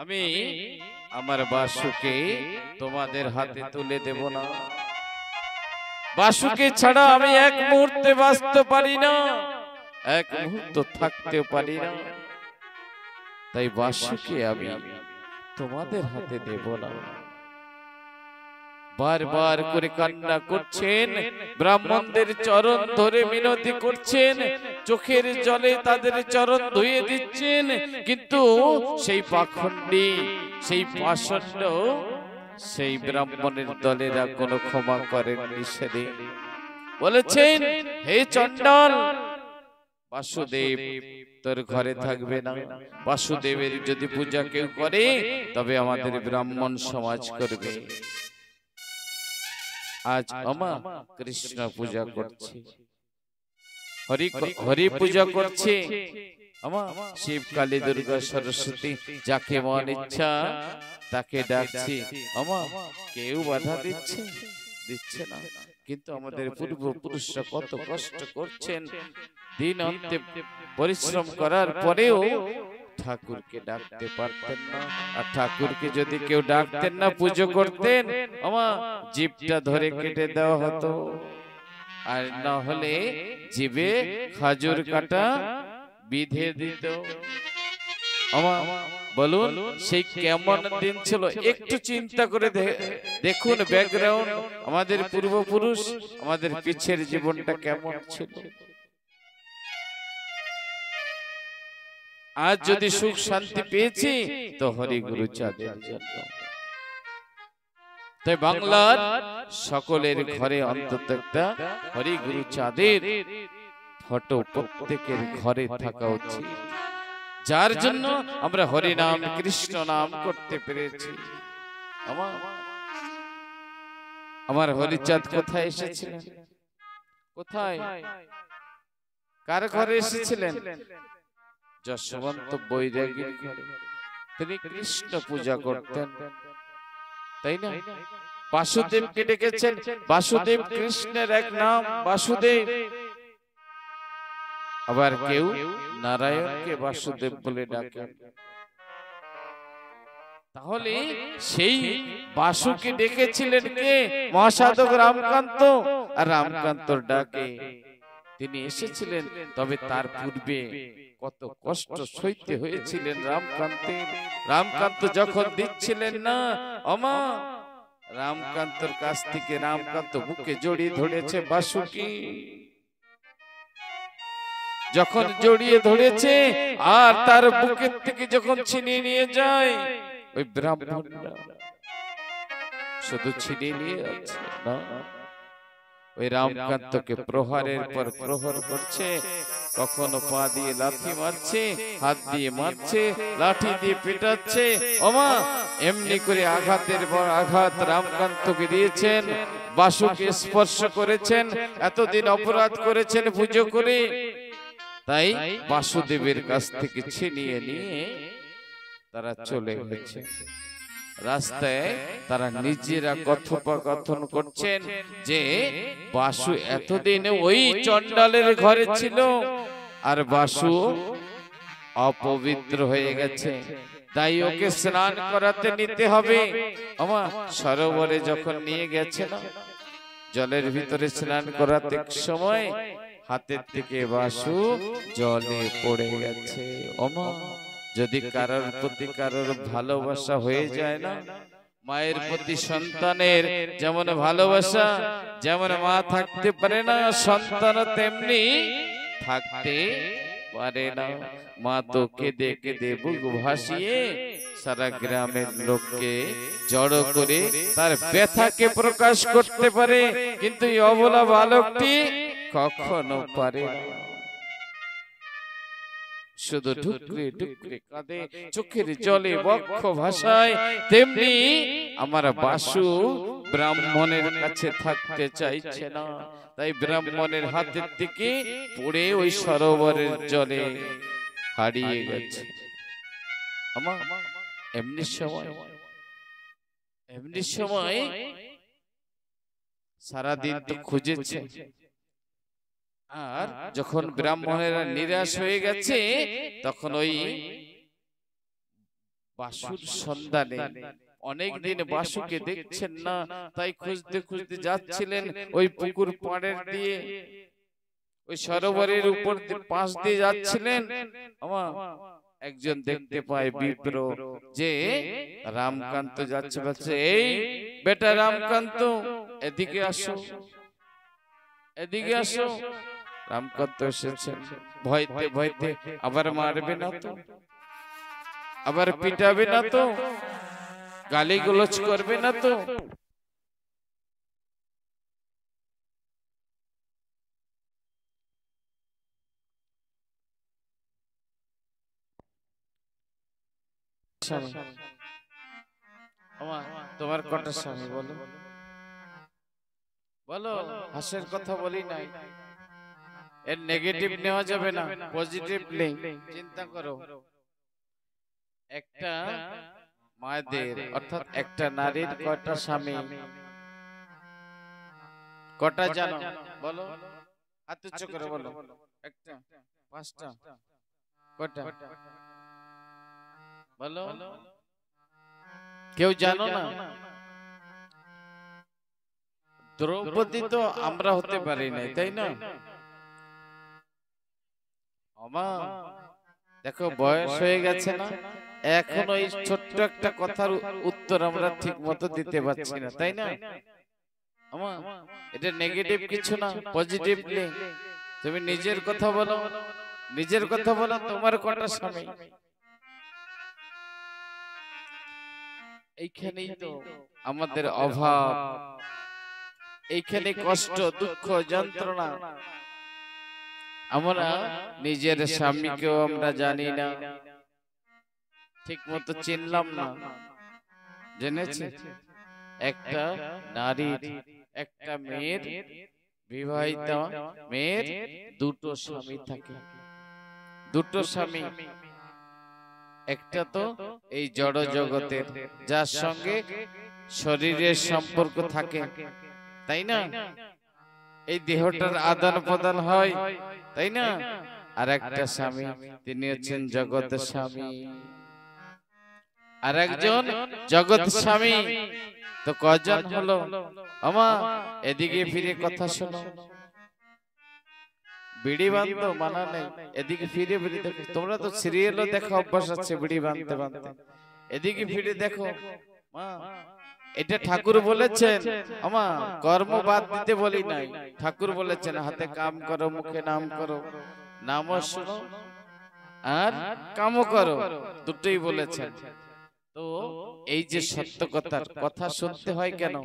আমি আমার বাসুকে তোমাদের হাতে তুলে দেব না। বাসুকে ছাড়া আমি এক মুহূর্তে বাঁচতে পারি না, এক মুহূর্ত থাকতে পারি না। তাই বাসুকে আমি তোমাদের হাতে দেব না। বারবার করে কান্না করছেন, ব্রাহ্মণদের চরণ ধরে মিনতি করছেন, চোখের জলে তাদের চরণ ধুয়ে দিচ্ছেন। কিন্তু সেই পাখণ্ডী, সেই পাষণ্ড, সেই ব্রাহ্মণের দলেরা কোনো ক্ষমা করেননি। সেদিন বলেছেন, হে চণ্ডাল, বাসুদেব তোর ঘরে থাকবে না। বাসুদেবের যদি পূজা কেউ করে তবে আমাদের ব্রাহ্মণ সমাজ করবে। আজ আমা কৃষ্ণ পূজা করছে, হরি পূজা করছে, আমা শিব কালী দুর্গা সরস্বতী যাকে মন ইচ্ছা তাকে ডাকছি। আমা কেউ বাধা দিচ্ছে না। কিন্তু আমাদের পূর্বপুরুষরা কত কষ্ট করছেন, দিন অন্তে পরিশ্রম করার পরেও ঠাকুরকে ডাকতে পারতেন না। আর ঠাকুরকে যদি কেউ ডাকতেন না, পুজো করতেন, আমার জিভটা ধরে কেটে দেওয়া হতো। আর না হলে জিভে খাজুর কাটা বিধে দিত। আমার বলুন সেই কেমন দিন ছিল? একটু চিন্তা করে দেখুন ব্যাকগ্রাউন্ড, আমাদের পূর্বপুরুষ, আমাদের পিছের জীবনটা কেমন ছিল। আজ যদি সুখ শান্তি পেয়েছি তো হরি গুরু চাঁদের জন্য। তাই বাংলার সকলের ঘরে অন্তত একটা হরি গুরু চাঁদের ফটো প্রত্যেকের ঘরে থাকা উচিত, যার জন্য আমরা হরি নাম কৃষ্ণ নাম করতে পেরেছি। আমার হরিচাঁদ কোথায় এসেছিলেন? কোথায়, কার ঘরে এসেছিলেন? যশবন্ত বৈরাগীর ঘরে। তিনি কৃষ্ণ পূজা করতেন, তাই না? বাসুদেবকে ডেকেছেন, বাসুদেব কৃষ্ণের এক নাম বাসুদেব। আবার কেউ নারায়ণকে বাসুদেব বলে ডাকেন। তাহলে সেই বাসুকে ডেকেছিলেন কে? মহাসাধক রামকান্ত। আর রামকান্তর ডাকে তিনি এসেছিলেন। তবে তার পূর্বে কত কষ্ট সইতে হয়েছিলেন রামকান্তের। রামকান্ত যখন দিচ্ছিলেন না, আমা রামকান্তর কাছ থেকে রামকান্ত বুকে জড়িয়ে ধরেছে বাসুকি। যখন জড়িয়ে ধরেছে আর তার বুকের থেকে যখন ছিনিয়ে নিয়ে যায়, ওই ব্রাহ্মণরা শুধু ছিনিয়ে নিয়ে যাচ্ছে না, ওই রামকান্তকে প্রহারের পর প্রহার করছে। কখনো পা দিয়ে লাথি মারছে, হাত দিয়ে মারছে, লাঠি দিয়ে পেটাচ্ছে। ওমা এমনি করে আঘাতের পর আঘাত রামকান্তকে দিয়েছেন। বাসুকে স্পর্শ করেছেন, এতদিন অপরাধ করেছেন পুজো করে। তাই বাসুদেবের কাছ থেকে ছিনিয়ে নিয়ে তারা চলে গেছে। রাস্তায় তারা নিজেরা কথোপকথন করছেন যে বাসু এতদিন ওই চণ্ডালের ঘরে ছিল, আর বাসু অপবিত্র হয়ে গেছে, তাই ওকে স্নান করাতে নিতে হবে। আমার সরোবরে যখন নিয়ে গেছে না, জলের ভিতরে স্নান করাতে সময় হাতের থেকে বাসু জলে পড়ে গেছে। ওমা যদি কারোর প্রতি কারোর ভালোবাসা হয়ে যায় না, মায়ের প্রতি সন্তানের যেমন ভালোবাসা, যেমন মা থাকতে পারে না সন্তান তেমনি থাকতে পারে না। মা তো কেঁদে কেঁদে বুক ভাসিয়ে সারা গ্রামের লোককে জড়ো করে তার ব্যথাকে প্রকাশ করতে পারে, কিন্তু এই অবলা বালকটি কখনো পারে না। শুধু ঢুকরে ঢুকরে কাঁদে, চোখের জলে বক্ষ ভাষায়। তেমনি আমার বাসু ব্রাহ্মণের কাছে থাকতে চাইছে না, তাই ব্রাহ্মণের হাতের দিকে পড়ে ওই সরোবরের জলে হারিয়ে গেছে। আমার এমনি সময় সারাদিন তো খুঁজেছে, আর যখন ব্রাহ্মণেরা নিরাশ হয়ে গেছে তখন ওই বাসুর সন্ধানে, অনেকদিন বাসুকে দেখছেন না, তাই খুঁজতে খুঁজতে যাচ্ছিলেন ওই পুকুর পাড়ের দিয়ে, ওই সরোবরের উপর পাশ দিয়ে যাচ্ছিলেন। আমার একজন দেখতে পায় বিপ্র যে রামকান্ত যাচ্ছে, বলছে, এই বেটা রামকান্ত, এদিকে আসো, এদিকে আসো। রামকান্ত এসেছে, ভয়তে ভয়তে, আবার মারবে না তো, আবার পিটাবে না তো, গালিগুলোজ করবে না তো? তোমার কটা স্বামী বলো, বলো, হাসের কথা বলি নাই, এর নেগেটিভ নেওয়া যাবে না, পজিটিভলি চিন্তা করো। একটা মায়েদের অর্থাৎ একটা নারীর কয়টা স্বামী, কটা জানো বলো, হাত উচ্চ করে বলো। একটা, পাঁচটা, কটা বলো, কেউ জানো না? দ্রৌপদী তো আমরা হতে পারি নাই, তাই না? দেখো বয়স হয়ে গেছে না, এখন ওই ছোট্ট একটা কথার উত্তর আমরা ঠিক মতো দিতে পারছি না, তাই না? এটা নেগেটিভ কিছু না, পজিটিভলি তুমি নিজের কথা বলো, নিজের কথা বলো। তোমার কটা স্বামী? এইখানেই তো আমাদের অভাব, এইখানে কষ্ট, দুঃখ, যন্ত্রণা। আমরা নিজের স্বামীকেও আমরা জানি না, ঠিক মতো চিনলাম না। জেনেছি একটা নারীর, একটা মেয়ের, বিবাহিত মেয়ের দুটো স্বামী থাকে, দুটো স্বামী। একটা তো এই জড় জগতের, যার সঙ্গে শরীরের সম্পর্ক থাকে, তাই না? এই দেহটার আদান প্রদান হয়, তাই না? আর একটা স্বামী, তিনি হচ্ছেন জগৎ স্বামী। আর একজন জগৎ স্বামী তো কজন হলো? আমা এদিকে ফিরে কথা শোনো, বিড়ি বাঁধতো মানা নেই, এদিকে ফিরে বিড়ি দেখো। তোমরা তো সিরিয়ালও দেখা অভ্যাস আছে বিড়ি বাঁধতে বাঁধতে, এদিকে ফিরে দেখো। মা, এটা ঠাকুর বলেছেন, আমা কর্ম বাদ দিতে বলি নাই, ঠাকুর বলেছেন হাতে কাম করো, মুখে নাম করো, নামও শোনো আর কামও করো, দুটোই বলেছেন। তো এই যে সত্য কথার কথা শুনতে হয় কেন?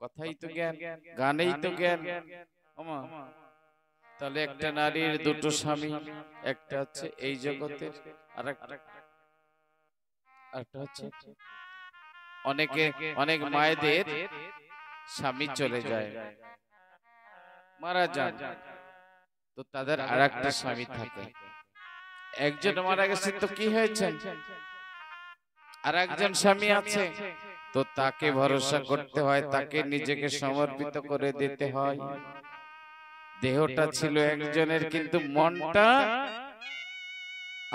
কথাই তো জ্ঞান, গানেই তো জ্ঞান। আমা তাহলে একটা নারীর দুটো স্বামী, একটা হচ্ছে এই জগতের, আর একটা হচ্ছে অনেকে, অনেক মায়েদের স্বামী চলে যায়, মারা যান, তো তাদের আর একটা স্বামী থাকে। একজন মারা গেছে তো কি হয়েছে, আর একজন স্বামী আছে, তো তাকে ভরসা করতে হয়, তাকে নিজেকে সমর্পিত করে দিতে হয়। দেহটা ছিল একজনের, কিন্তু মনটা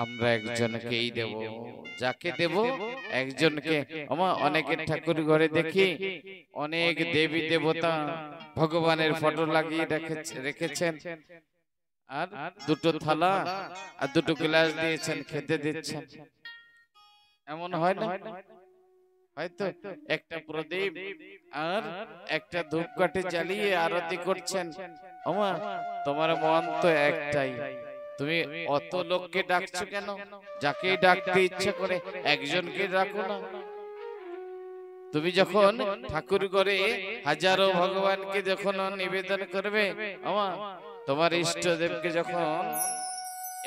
আমরা একজনকেই দেব। যাকে দেব একজনকে। অনেকের ঠাকুর ঘরে দেখি অনেক দেবী দেবতা ভগবানের ফটো লাগিয়ে রেখেছেন, আর দুটো থালা আর দুটো গ্লাস দিয়েছেন, খেতে দিচ্ছেন। এমন হয় না? হয়তো একটা প্রদীপ আর একটা ধূপকাঠি জ্বালিয়ে আরতি করছেন। তোমার মন তো একটাই, তুমি অত লোককে ডাকছো কেন? যাকে ডাকতে ইচ্ছা করে একজনকে ডাকো না। তুমি যখন ঠাকুর ঘরে হাজারো ভগবানকে যখন নিবেদন করবে, তোমার ইষ্টদেবকে যখন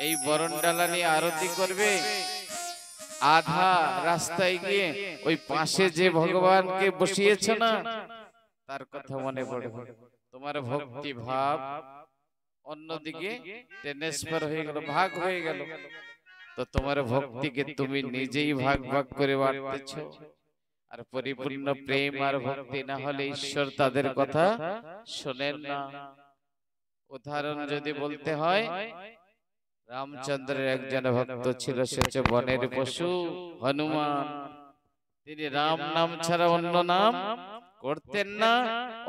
এই বরণ ডালা নিয়ে আরতি করবে, আধা রাস্তায় গিয়ে ওই পাশে যে ভগবানকে বসিয়েছ না, তার কথা মনে পড়বে। তোমার ভক্তি ভাব অন্যদিকে ট্রান্সফার হয়ে গেল, ভাগ হয়ে গেল। তো তোমার ভক্তিকে তুমি নিজেই ভাগ ভাগ করে বাড়তেছ। আর পরিপূর্ণ প্রেম আর ভক্তি না হলে ঈশ্বর তাদের কথা শোনেন না। উদাহরণ যদি বলতে হয়, রামচন্দ্রের একজন ভক্ত ছিল, সে হচ্ছে বনের পশু হনুমান। তিনি রাম নাম ছাড়া অন্য নাম করতেন না,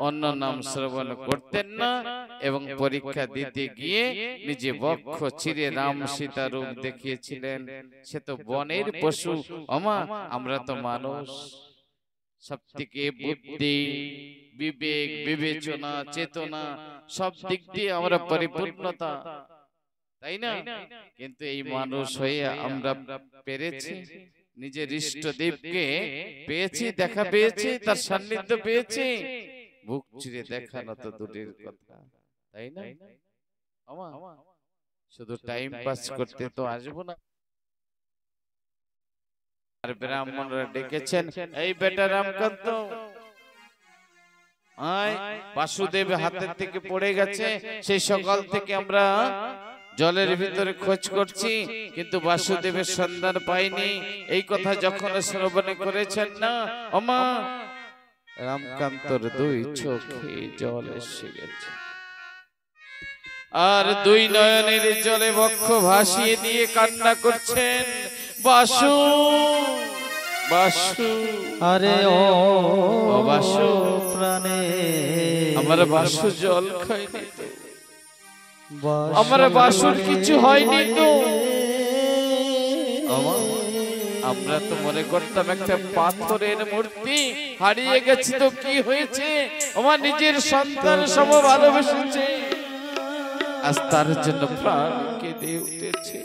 অন্য নাম শ্রবণ করতেন না, এবং পরীক্ষা দিতে গিয়ে নিজে বক্ষ চিরে রাম সীতা রূপ দেখিয়েছিলেন। সে তো বনের পশু। আমরা তো মানুষ, সব থেকে বুদ্ধি, বিবেক, বিবেচনা, চেতনা সব দিক দিয়ে আমরা পরিপূর্ণতা, তাই না? কিন্তু এই মানুষ হয়ে আমরা পেরেছি, নিজের ইষ্টদেবকে পেয়েছি, দেখা পেয়েছি, তার সান্নিধ্য পেয়েছি, বুক চিরে দেখানো তো দূরের কথা, তাই না? শুধু টাইম পাস করতে তো আসবো না। আর ব্রাহ্মণরা ডেকেছেন, এই বেটা রামকান্ত, বাসুদেব হাতের থেকে পড়ে গেছে। সেই সকাল থেকে আমরা জলের ভিতরে খোঁজ করছি, কিন্তু বাসুদেবের সন্ধান পাইনি। এই কথা যখন শ্রবণ করেছেন না, রামকান্তর দুই চোখে জল এসে গেছে, আর দুই নয়নের জলে বক্ষ ভাসিয়ে দিয়ে কান্না করছেন, বাসু বাসু, আরে ও বাসু প্রাণে, আমার বাসু জল খায়নি তো, আমার বাসুর কিছু হয়নি তো। আমরা তো মনে করতাম একটা পাথরের মূর্তি হারিয়ে গেছে, তো কি হয়েছে? আমার নিজের সন্তান সম ভালোবেসেছে, আজ তার জন্য প্রাণ কেঁদে উঠেছে।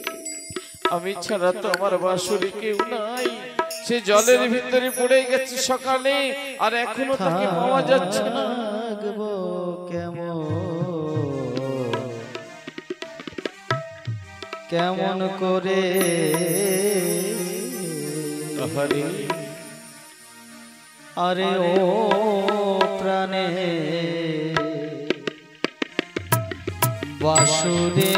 আমি ছাড়া তো আমার বাসুরি কেউ নাই। সে জলের ভিতরে পড়ে গেছে সকালে, আর এখনো তাকে পাওয়া যাচ্ছে না। কেমন করে আরে ও প্রাণে বাসুরে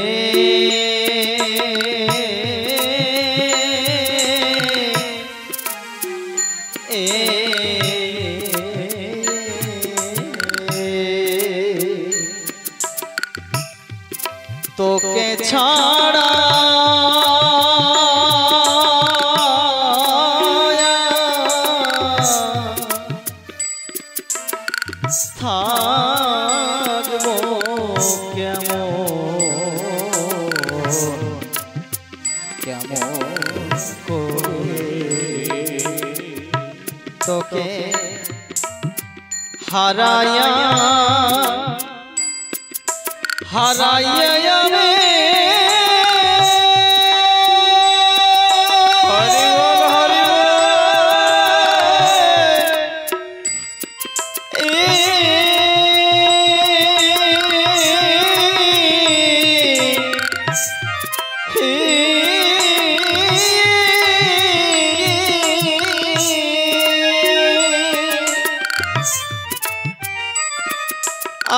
তোকে ছাড়া থাকবো কেমন করে তোকে হারায়া যাবে।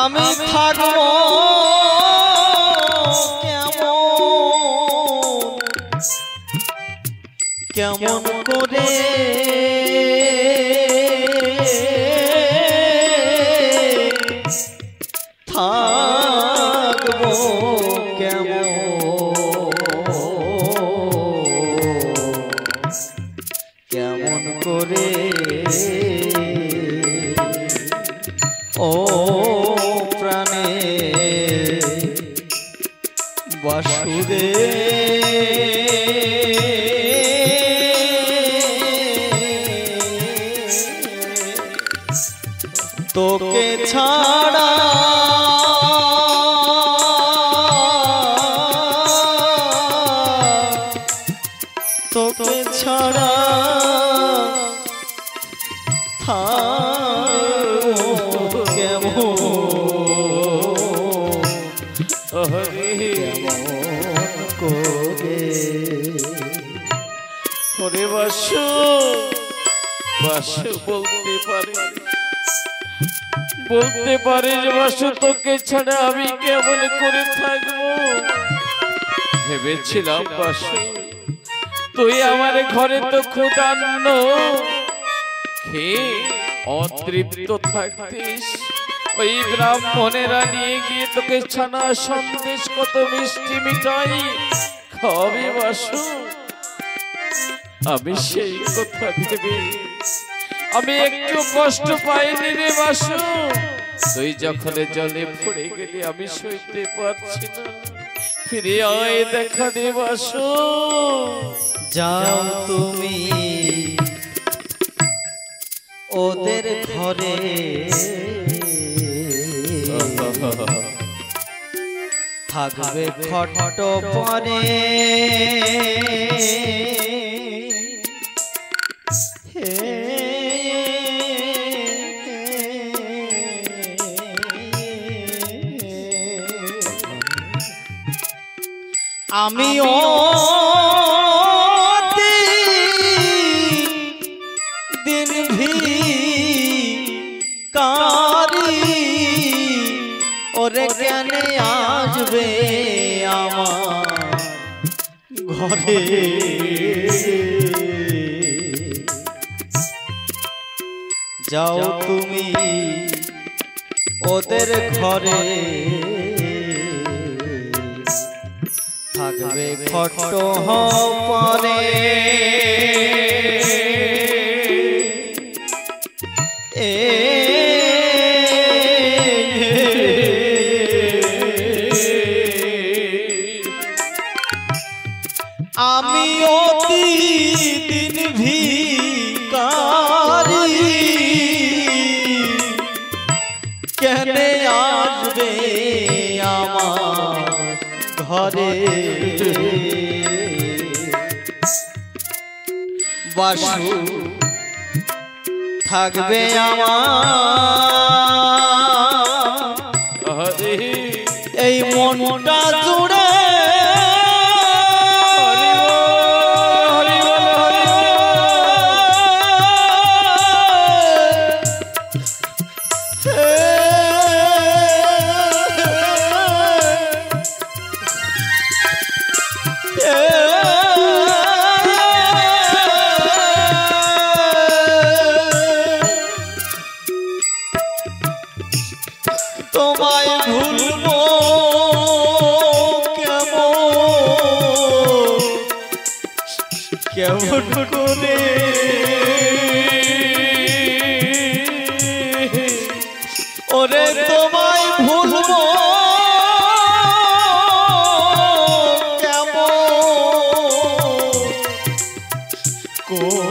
আমি থাকবো কেমন করে থাকবো কেমন করে ও প্রাণে বাসুরে তোকে ছাড়া তোকে ছাড়া থাকবো কেমন করে। ওরে বাসু বাসু বলতে পারে যে বাসু তোকে ছাড়া আমি কেমন করে থাকবো। ভেবেছিলাম বাসু তুই আমার ঘরে তো ক্ষুধান্ন খেয়ে অতৃপ্ত থাকতিস, ওই ব্রাহ্মণেরা নিয়ে গিয়ে তোকে ছানা সন্দেশ কত মিষ্টি মিঠাই খাবে বাসু। আমি সেই কথা ভেবে আমি একটু কষ্ট পাইনি রে বাসু। তুই যখন জলে পড়ে গেলি আমি সইতে পারছি না, ফিরে আয় দেখা দে বাসু। যাও তুমি ওদের ঘরে, থাকবে খট পরে আমিও দিন ভিখারি, ওরে কেন আসবে আমার ঘরে। যাও তুমি ওদের ঘরে, থাকবে খট পরে আমি অতি দিন ভিখারি, কেন আসবে আমার ঘরে। বাসু থাকবে আমার এই মনটা জুড়ে। তোমায় ভুলবো কেমন করে, ওরে তোমায় ভুলবো কেমন করে।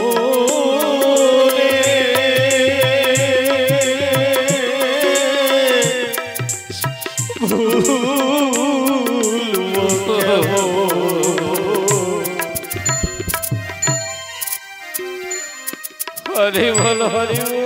হরি বল হরি বল।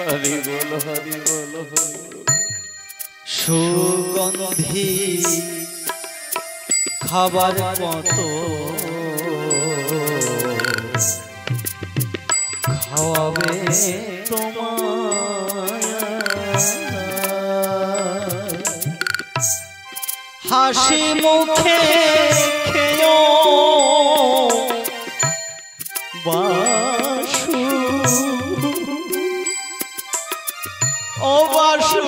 হরি বল হরি বল হরি বল। সুগন্ধি খাবার কত খাওয়াবে তোমায়, হাসি মুখে খেয়েও বাসু ও বাসু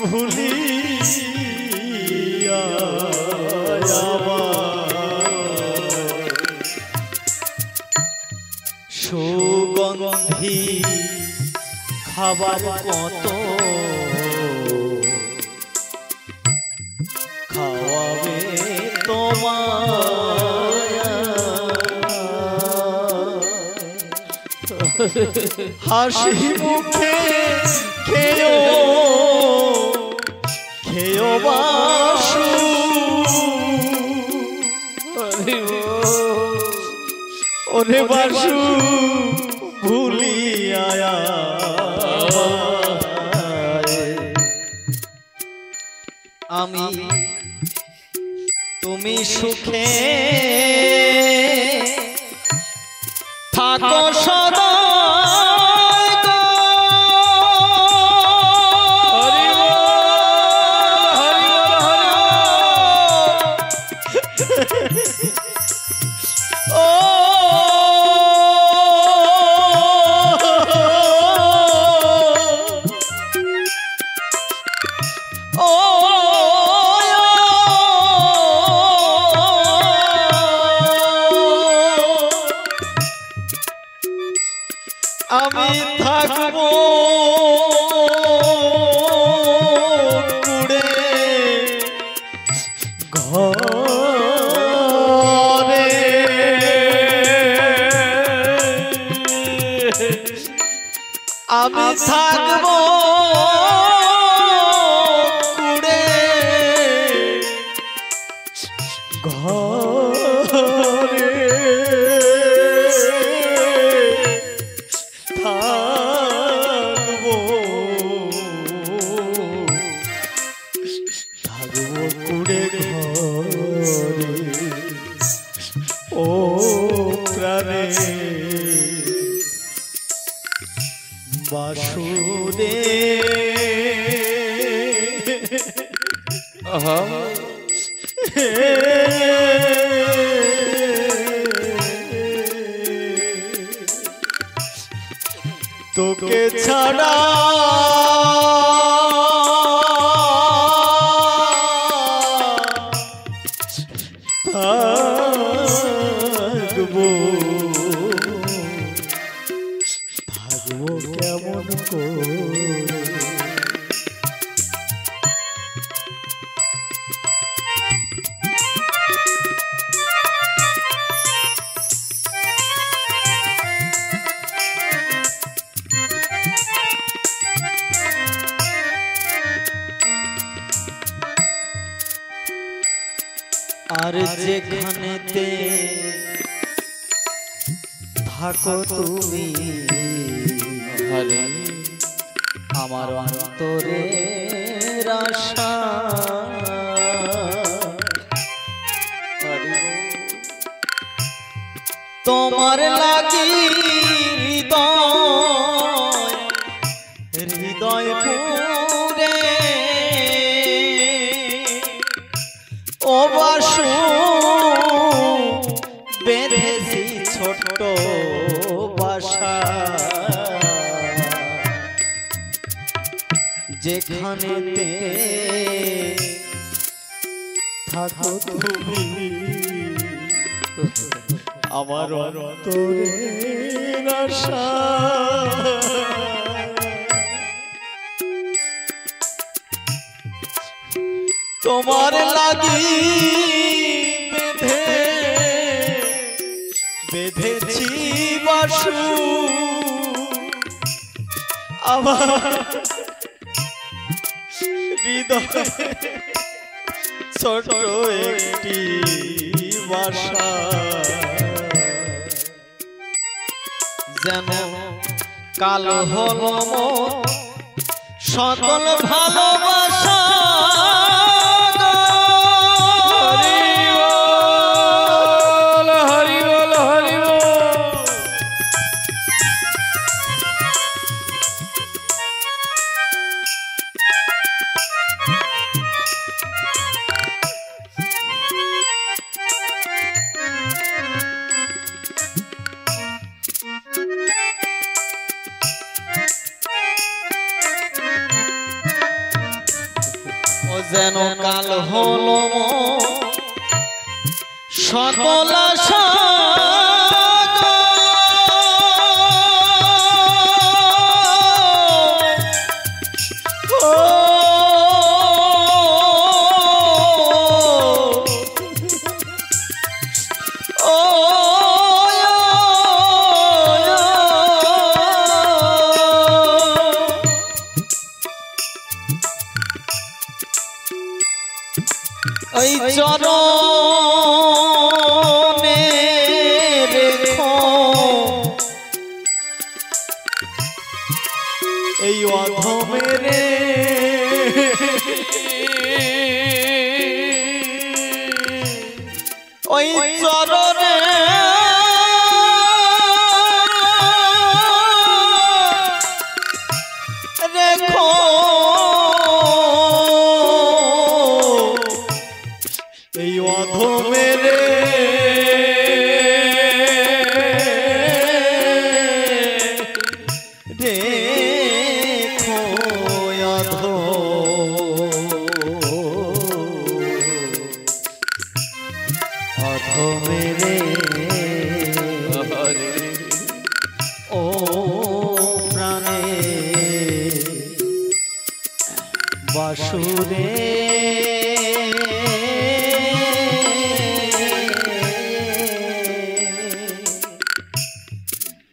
ভুলিয়া সুগন্ধি খাবার কত খাওয়াবে তোমায় হাসি মুখে খেয়েও খেয়েও বাসু ওরে বাসু ভুলিয়া আমি তুমি সুখে থাকো সদা আমি থাকবো কুড়ে ঘরে আমি থাকবো কুড়ে ঘরে থাকবো কুড়ে ঘরে ও প্রাণে বাসুদে তোকে ছাড়া থাকবো থাকবো কেমন করে আর যেখানেতে থাকো তুমি হরে আমার অন্তরে আশা তোমার লাগি হৃদয় হৃদয় পুরে ও বাসু বেঁধেছি ছোট্ট বাসা যেখানেতে থাকো তুমি আমার অন্তরের আশা তোমার লাগি বেঁধেছি বাসু আমার হৃদয় ছোট একটি বাসা যেন কালো হলো সকল ভালোবাসা যেন কাল হলো সকল আশা ওই চরণে রেখো এই অধমেরে ওই চরণে রেখো এই অধমেরে রেখো অধমেরে ও প্রাণে বাসুরে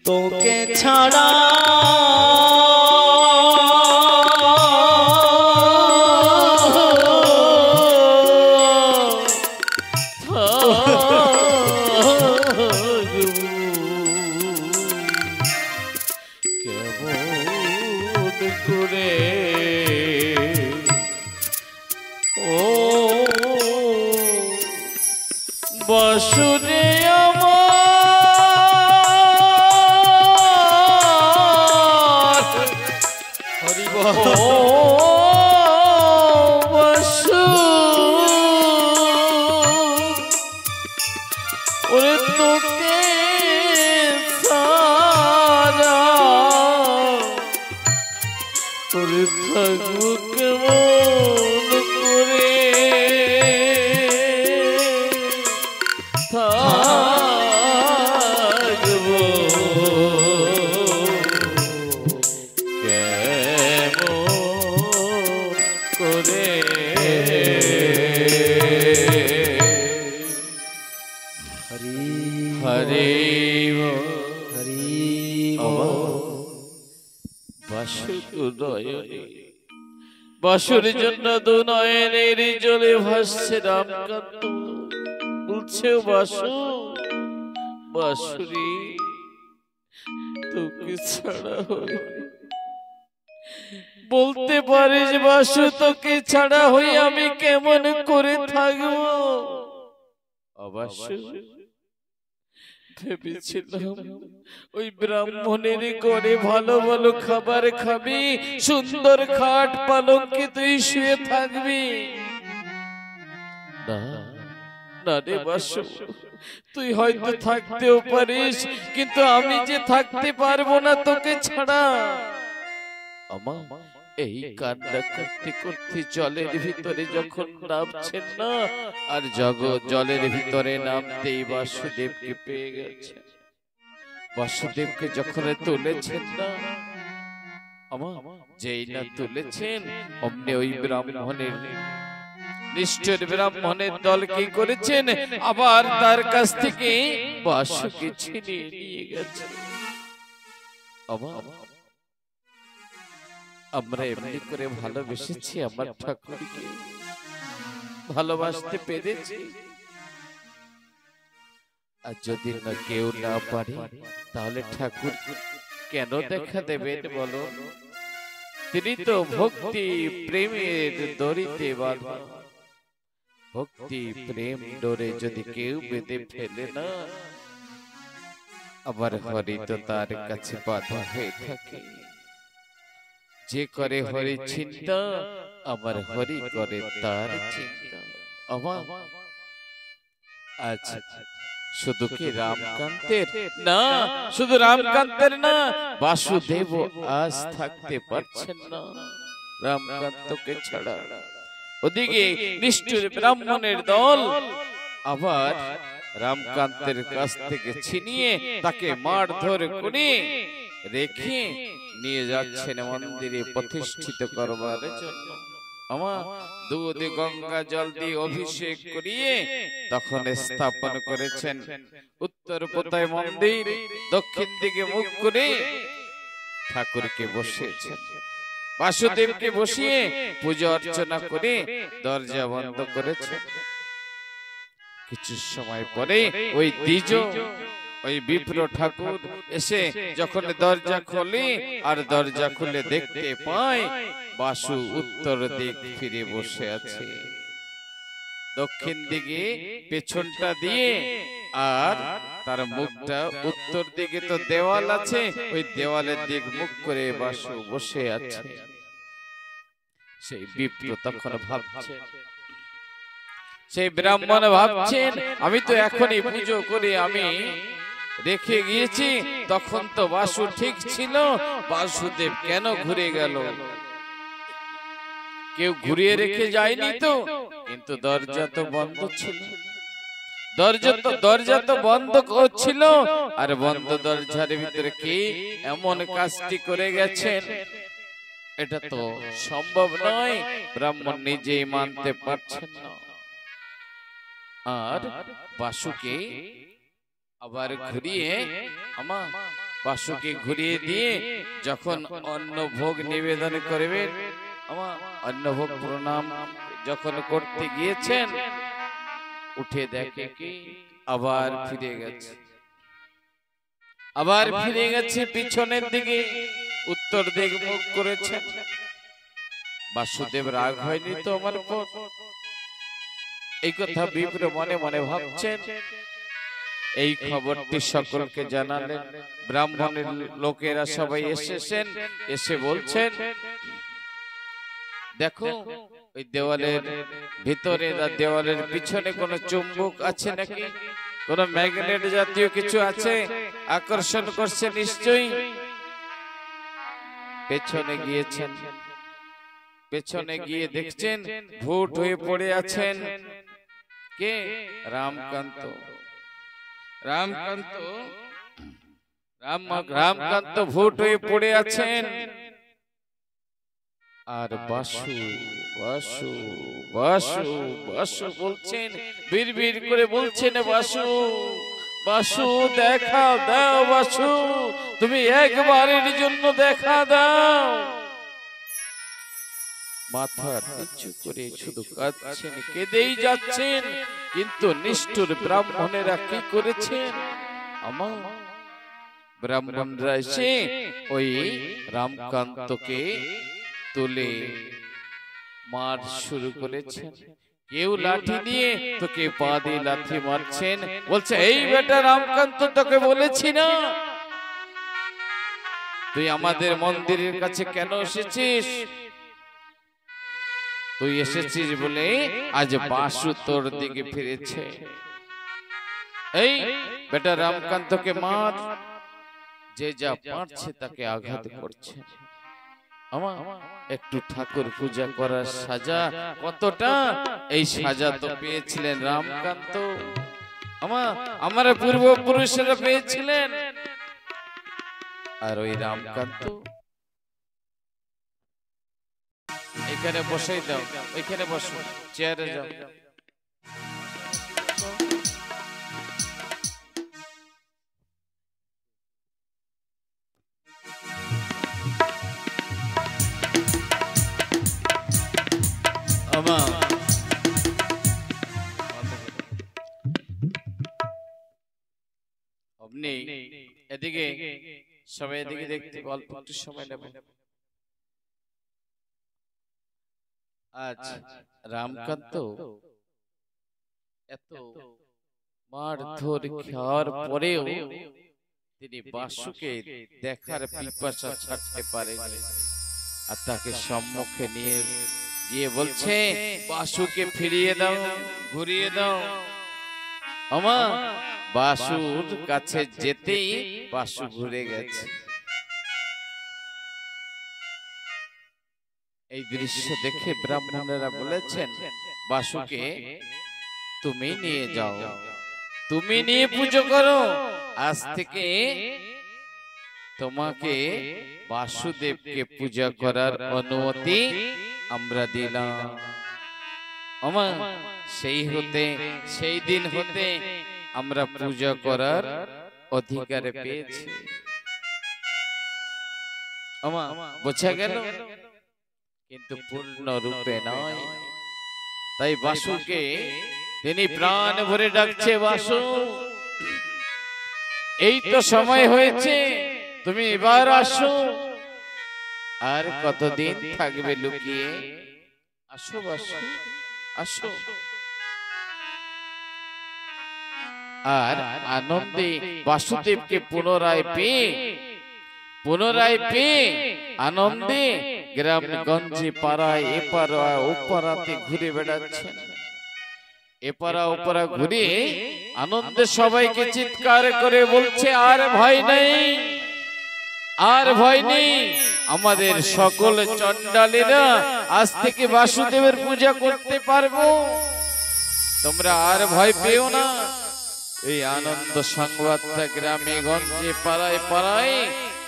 তোকে ছাড়া কেমন করে ও বাসুরে আমার ও বাসু ওরে তোকে সারা ওরে থাকবো কেমন করে থাকবো কেমন করে হরে হরি বাসুর জন্য দু নয়নের জলে ভাসছে রামকান্ত বলছে বাসু বাসুরি তোকে ছাড়া হই বলতে পারিস বাসু তোকে ছাড়া হই আমি কেমন করে থাকবো অবশ্য ভেবেছিলাম ওই ব্রাহ্মণের ঘরে ভালো ভালো খাবার খাবি সুন্দর খাট পালঙ্কে তুই শুয়ে থাকবি না না রে বাসু তুই হয়তো থাকতেও পারিস কিন্তু আমি যে থাকতে পারবো না তোকে ছাড়া আমা এই কান্না করতে করতে জলের ভিতরে যখন নামছেন না আর জগৎ জলের ভিতরে নামতেই বাসুদেবকে পেয়ে গেছে বাসুদেবকে যখন তুলেছেন না আমা যেই না তুলেছেন অমনি ওই ব্রাহ্মণের নিষ্ঠুর ব্রাহ্মণের দল কি করেছেন আবার তার কাছ থেকে বাসুকে ছিনিয়ে নিয়ে গেছে আমা আমরা এমনি করে ভালোবেসেছি আমার ঠাকুরকে ভালোবাসতে পেরেছি আর যদি না কেউ না পারে তাহলে ঠাকুর কেন দেখা দেবেন বলো তিনি তো ভক্তি প্রেমের দড়িতে বাঁধা ভক্তি প্রেম ডোরে যদি কেউ বেঁধে ফেলে না আবার হরি তো তার কাছে বাধা হয়ে থাকে যে করে হরি চিন্তা আমার হরি করে তার চিন্তা আমার আচ্ছা শুধু কি রামকান্তের না শুধু রামকান্তের না বাসুদেব আজ থাকতে পারছেন না রামকান্তকে ছাড়া ওদিকে নিষ্ঠুর ব্রাহ্মণের দল আবার রামকান্তের কাছ থেকে ছিনিয়ে তাকে মারধর করে রেখে নিয়ে যাচ্ছেন মন্দিরে প্রতিষ্ঠিত করবার জন্য। আমার দুধ গঙ্গা জল দিয়ে অভিষেক করিয়ে তখন স্থাপন করেছেন উত্তর পোতায় মন্দির, দক্ষিণ দিকে মুখ করে ঠাকুরকে বসিয়েছেন, বাসুদেবকে বসিয়ে পূজা অর্চনা করে দরজা বন্ধ করেছে। কিছু সময় পরে ওই দ্বিজ ওই বিপ্র ঠাকুর এসে যখন দরজা খোলে আর দরজা খুলে দেখতে পায় বাসু উত্তর দিক ফিরে বসে আছে, দক্ষিণ দিকে পেছনটা দিয়ে, আর তার মুখটা উত্তর দিকে তো দেওয়াল আছে, ওই দেওয়ালের দিক মুখ করে বাসু বসে আছে। সেই বিপ্র তখন ভাবছে, সেই ব্রাহ্মণ ভাবছেন আমি তো এখনই পুজো করে আমি রেখে গিয়েছি, তখন তো বাসু ঠিক ছিল, বাসুদেব কেন ঘুরে গেল? কেউ ঘুরিয়ে রেখে যায়নি তো, কিন্তু দরজা তো বন্ধ ছিল, দরজা তো বন্ধ ছিল, আর বন্ধ দরজার ভিতরে কে এমন কাজটি করে গেছেন? এটা তো সম্ভব নয়, ব্রাহ্মণ নিজেই মানতে পারছেন না। আর বাসুকে আবার ঘুরিয়ে বাসুকে ঘুরিয়ে দিয়ে যখন অন্ন ভোগ নিবেদন করবেন, অন্ন ভোগ প্রণাম যখন করতে গিয়েছেন, উঠে দেখে কি আবার ফিরে গেছে, আবার ফিরে গেছে পিছনের দিকে, উত্তর দিক মুখ করেছে। বাসুদেব রাগ হয়নি তো আমার পর? এই কথা বিপ্র মনে মনে ভাবছেন। এই খবরটি সকলকে জানালেন, ব্রাহ্মণের লোকেরা সবাই এসেছেন, এসে বলছেন দেখো ওই দেওয়ালের ভিতরে দেওয়ালের পিছনে কোনো চুম্বক আছে নাকি, কোন ম্যাগনেট জাতীয় কিছু আছে, আকর্ষণ করছে নিশ্চয়ই। পেছনে গিয়েছেন, পেছনে গিয়ে দেখছেন ভূত হয়ে পড়ে আছেন কে? রামকান্ত। রামকান্ত ভূত হয়ে পড়ে আছেন, আর বাসু বাসু বাসু বাসু বলছেন, বিড়বিড় করে বলছেন, বাসু বাসু দেখা দাও, বাসু তুমি একবারের জন্য দেখা দাও। মাথা নিচু করে শুধু কাঁদছেন, কেঁদেই যাচ্ছেন, কিন্তু নিষ্ঠুর ব্রাহ্মণেরা কি করেছেন? আমার ব্রাহ্মণরা এসে ওই রামকান্তকে তুলে মার শুরু করেছেন, কেউ লাঠি দিয়ে তো কেউ পা দিয়ে লাঠি মারছেন, বলছে এই বেটা রামকান্ত তোকে বলেছি না তুই আমাদের মন্দিরের কাছে কেন এসেছিস? তুই এসেছিস বলে আজ বাসু তোর দিকে ফিরেছে, এই বেটা রামকান্তকে মার। যে যা পারছে তাকে আঘাত করছে। আমার একটু ঠাকুর পূজা করার সাজা কতটা, এই সাজা তো পেয়েছিলেন রামকান্ত, আমার পূর্বপুরুষেরা পেয়েছিলেন। আর ওই রামকান্ত এখানে বসেই দাও, ওইখানে বসো, চেয়ারে যাও। আপনি এদিকে সবাই এদিকে দেখতে অল্প একটু সময় নেব। আজ রামকান্ত এত মারধর খাওয়ার পরেও তিনি বাসুকে দেখার পিপাসা ছাড়তে পারেননি, আর তাকে সম্মুখে নিয়ে গিয়ে বলছে বাসুকে ফিরিয়ে দাও, ঘুরিয়ে দাও। আমার বাসুর কাছে যেতেই বাসু ঘুরে গেছে। এই দৃশ্য দেখে ব্রাহ্মণেরা বলেছেন, বাসুকে তুমি নিয়ে যাও, তুমি নিয়ে পুজো করো, আজ থেকে তোমাকে বাসুদেবকে পূজা করার অনুমতি আমরা দিলাম। আমা সেই দিন হতে আমরা পূজা করার অধিকার পেয়েছি। আমা বোঝা গেল, কিন্তু পূর্ণ রূপে নয়। তাই বাসুকে তিনি প্রাণ ভরে ডাকছে, বাসু এই তো সময় হয়েছে, তুমি এবার আসো। আর কতদিন থাকবে লুকিয়ে? আসো বাসু, আসো। আর আনন্দে বাসুদেবকে পুনরায় পেয়ে আনন্দে গ্রামগঞ্জে পাড়ায় এপারা ওপারাতে ঘুরে বেড়াচ্ছেন। এপারা ওপারা ঘুরে আনন্দে সবাইকে চিৎকার করে বলছে, আর ভয় নেই, আর ভয় নেই, আমাদের সকল চণ্ডালেরা আজ থেকে বাসুদেবের পূজা করতে পারবো, তোমরা আর ভয় পেও না। এই আনন্দ সংবাদটা গ্রামে গঞ্জে পাড়ায় পাড়ায়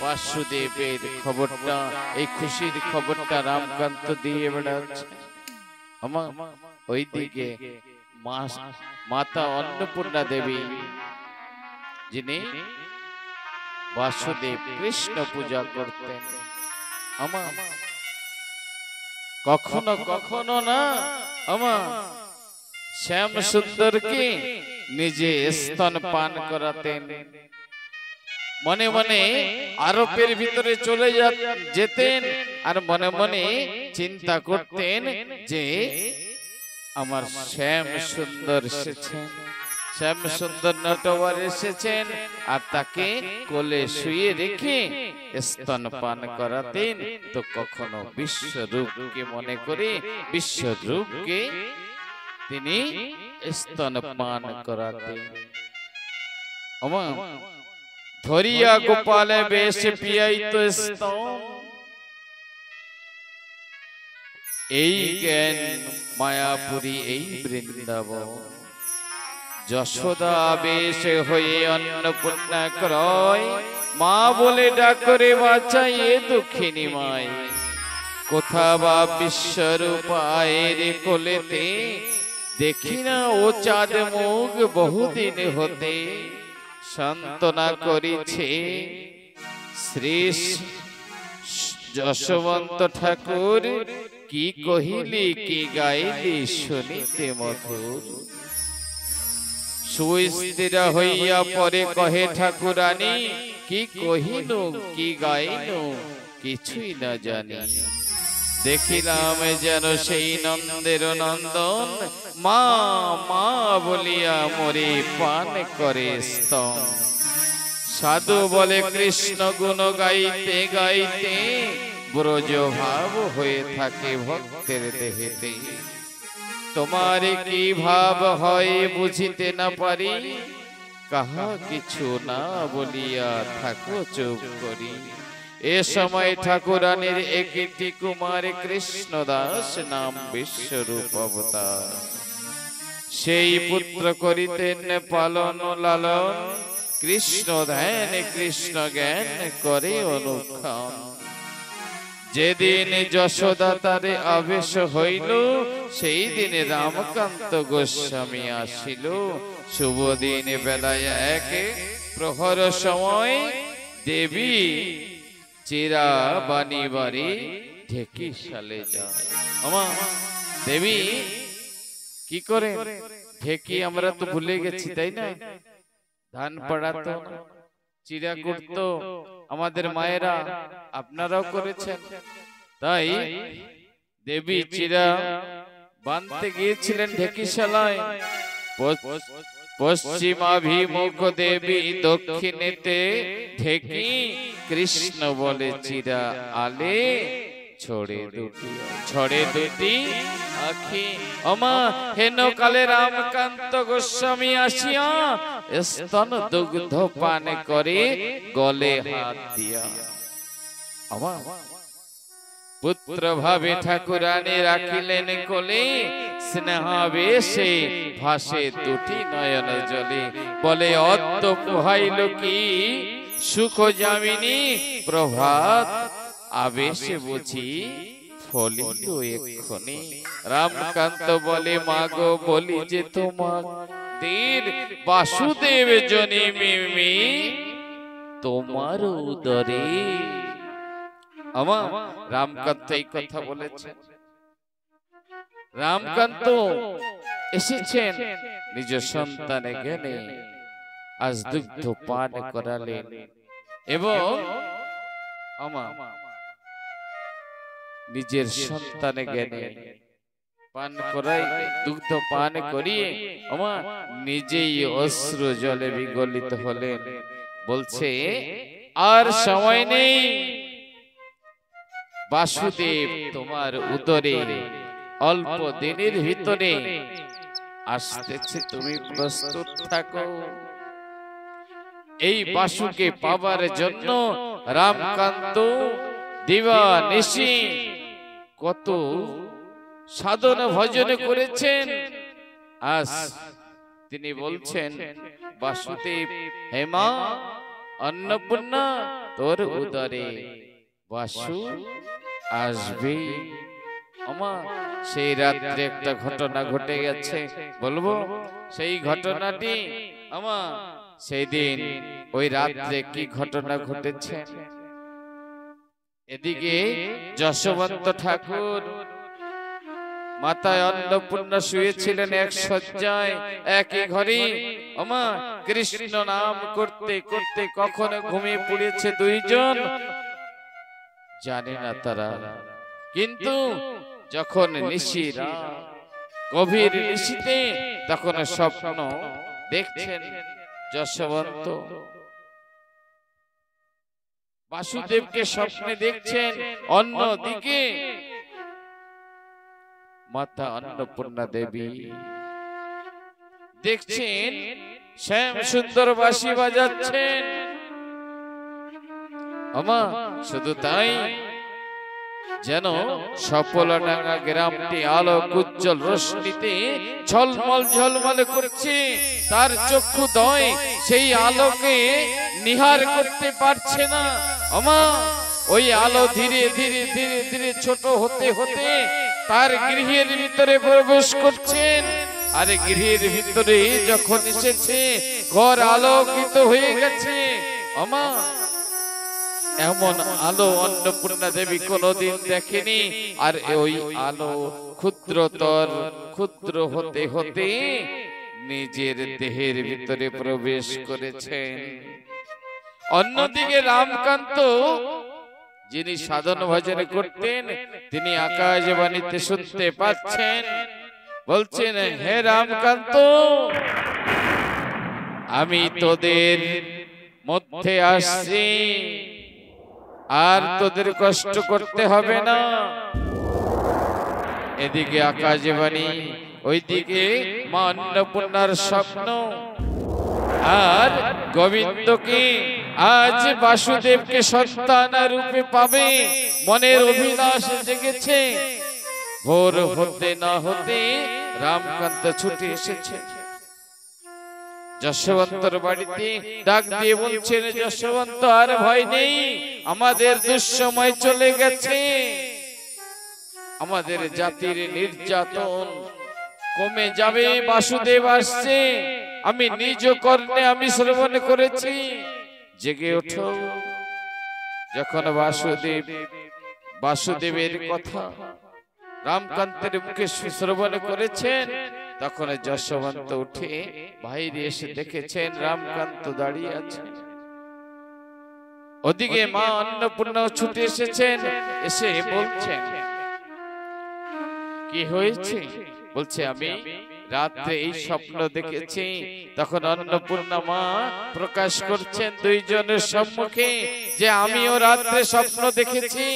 বাসুদেবের খবরটা, এই খুশির খবরটা রামকান্ত দিয়ে বেড়াচ্ছে। আমার ওইদিকে মাতা অন্নপূর্ণা দেবী, যিনি বাসুদেব কৃষ্ণ পূজা করতেন, আমার কখনো কখনো না আমার শ্যাম সুন্দরকে নিজে স্তন পান করাতেন। মনে মনে আরোপের ভিতরে চলে যেতেন আর মনে মনে চিন্তা করতেন যে আমার শ্যাম সুন্দর এসেছেন, শ্যাম সুন্দর নটবর এসেছেন, আর তাকে কোলে শুয়ে রেখে স্তন পান করাতেন। তো কখনো বিশ্বরূপকে মনে করে বিশ্বরূপকে তিনি স্তন পান করাতেন। ধরিয়া গোপালে বেশ পিয়াইতো স্তন, এই জ্ঞান মায়াপুরী এই বৃন্দাবন। যশোদা বেশ হয়ে অন্নপূর্ণা ক্রয়, মা বলে ডাকরে বাঁচাইয়ে দুঃখিনী মাই। কোথা বা বিশ্বরূপ আয়ের কোলেতে, দেখি না ও চাঁদ মুখ বহুদিন হতে। সান্ত্বনা করিছে শ্রী যশবন্ত ঠাকুর, কি কহিলি কি গাইলি শুনিতে মধুর। সুস্থিরা হইয়া পরে কহে ঠাকুরানী, কি কহিনু কি গাইনু কিছুই না জানি। দেখিলাম যেন সেই নন্দের নন্দন, মা মা বলিয়া মোরে পান করে স্তন। সাধু বলে কৃষ্ণ গুণ গাইতে গাইতে, ব্রজ ভাব হয়ে থাকে ভক্তের দেহেতে। তোমার কি ভাব হয় বুঝিতে না পারি, কাহা কিছু না বলিয়া থাকো চুপ করি। এ সময় ঠাকুরানীর একটি কুমার কৃষ্ণদাস নাম বিশ্বরূপ অবতার। সেই পুত্র করিতেন পালন লালন, কৃষ্ণ ধ্যান কৃষ্ণ জ্ঞান করে অনুক্ষণ। যেদিন যশোদা তারে আবেশ হইল, সেই দিনে রামকান্ত গোস্বামী আসিল। শুভ দিন বেলায় এক প্রহর সময়, দেবী চিরা বাণী বাড়ি ঢেকি সালে যায়। আমা দেবী কি করে ঢেকি আমরা তো ভুলে গেছি, তাই না? ধান পাড়াতো, চিরা করতো আমাদের মায়েরা, আপনারাও করেছেন। তাই দেবী চিরা বানতে গিয়েছিলেন ঢেকিশালায়। পশ্চিমাভিমুখ দেবী দক্ষিণেতে ঢেকি, কৃষ্ণ বলে চিরা আলে ছড়ে দুটি আখি। অমা হেন কালে রামকান্ত গোস্বামী আসিয়া স্তন দুগ্ধ পান করে গলে হাত দিয়া। পুত্র ভাবে ঠাকুরানী রাখিলেন কোলে, স্নেহাবেশে ভাসে দুটি নয়ন জলে। বলে অদ্য পোহাইল কি সুখ যামিনী, প্রভাত আবেশে বুঝি ফলিল এক্ষণে। রামকান্ত বলে মাগো বলি যে তোমাদের বাসুদেব জন্মে তোমার উদরে। আমার রামকান্ত এই কথা বলেছেন। রামকান্ত এসেছেন নিজ সন্তানে জ্ঞানে, আজ দুগ্ধ পান করালেন এবং আমার নিজের সন্তানে জ্ঞানে পান করাই, দুগ্ধ পান করিয়ে আমার নিজেই অশ্রু জলে বিগলিত হলেন। বলছে আর সময় নেই, বাসুদেব তোমার উদরে অল্প দিনের ভিতরে আসতেছে, তুমি প্রস্তুত থাকো। এই বাসুকে পাবার জন্য রামকান্ত দিবানিশি কত সাধন ভজন করেছেন। আজ তিনি বলছেন বাসুদেব হেমা অন্নপূর্ণা তোর উদরে বাসু আসবে। আমার সেই রাত্রে একটা ঘটনা ঘটে গেছে, বলবো সেই ঘটনাটি। আমার সেই দিন ওই রাত্রে কি ঘটনা ঘটেছে। এদিকে যশোবন্ত ঠাকুর মাতায় অন্নপূর্ণা শুয়েছিলেন এক শয্যায়, একই ঘরে। ওমা কৃষ্ণ নাম করতে করতে কখন ঘুমিয়ে পড়েছে দুইজন জানে না তারা। কিন্তু যখন নিশিরা গভীর নিশিতে তখন স্বপ্ন দেখছেন যশোবন্ত, বাসুদেবকে স্বপ্নে দেখছেন। অন্যদিকে মাতা অন্নপূর্ণা দেবী দেখছেন শ্যাম সুন্দর বাঁশি বাজাচ্ছেন। আমা শুধু তাই, যেন সফলডাঙ্গা গ্রামটি আলোক উজ্জ্বল রশ্মিতে ঝলমল ঝলমল করছে। তার চক্ষুদ্বয় সেই আলোকে নিহার করতে পারছে না। আমা ওই আলো ধীরে ধীরে ধীরে ধীরে ছোট হতে হতে তার গৃহের ভিতরে প্রবেশ করছেন। আর গৃহের ভিতরে যখন এসেছে ঘর আলোকিত হয়ে গেছে। আমা এমন আলো অন্নপূর্ণা দেবী কোনদিন দেখেনি। আর ওই আলো ক্ষুদ্রতর ক্ষুদ্র হতে হতে নিজের দেহের ভিতরে প্রবেশ করেছেন। অন্যদিকে রামকান্ত যিনি সাধন ভজন করতেন তিনি আকাশবাণীতে শুনতে পাচ্ছেন, বলছেন হে রামকান্ত আমি তোদের মধ্যে আসছি, আর তোদের কষ্ট করতে হবে না। এদিকে আকাশবাণী, ওইদিকে মা অন্নপূর্ণার স্বপ্ন। আর গোবিন্দকে আজ বাসুদেবকে সন্তান রূপে পাবে মনের অভিলাষ জেগেছে। ভোর হতে না হতে রামকান্ত ছুটে এসেছে যশোবন্তর বাড়িতে। ডাক দিয়ে বলছেন যশোবন্ত আর ভয় নেই, আমাদের দুঃসময় চলে গেছে, আমাদের জাতির নির্যাতন কমে যাবে, বাসুদেব আসছে, আমি নিজ কর্ণে আমি শ্রবণ করেছি। জেগে ওঠো। যখন বাসুদেবের কথা রামকান্তের মুখে শ্রবণ করেছেন তখন যশোবন্ত উঠে বাইরে এসে দেখেছেন রামকান্ত দাঁড়িয়ে আছেন। ওদিকে মা অন্নপূর্ণা ছুটে এসেছেন, এসে বলছেন কি হয়েছে। বলছে আমি রাত্রে এই স্বপ্ন দেখেছি। তখন অন্নপূর্ণা মা প্রকাশ করছেন দুইজনের সম্মুখে যে আমিও রাত্রে স্বপ্ন দেখেছি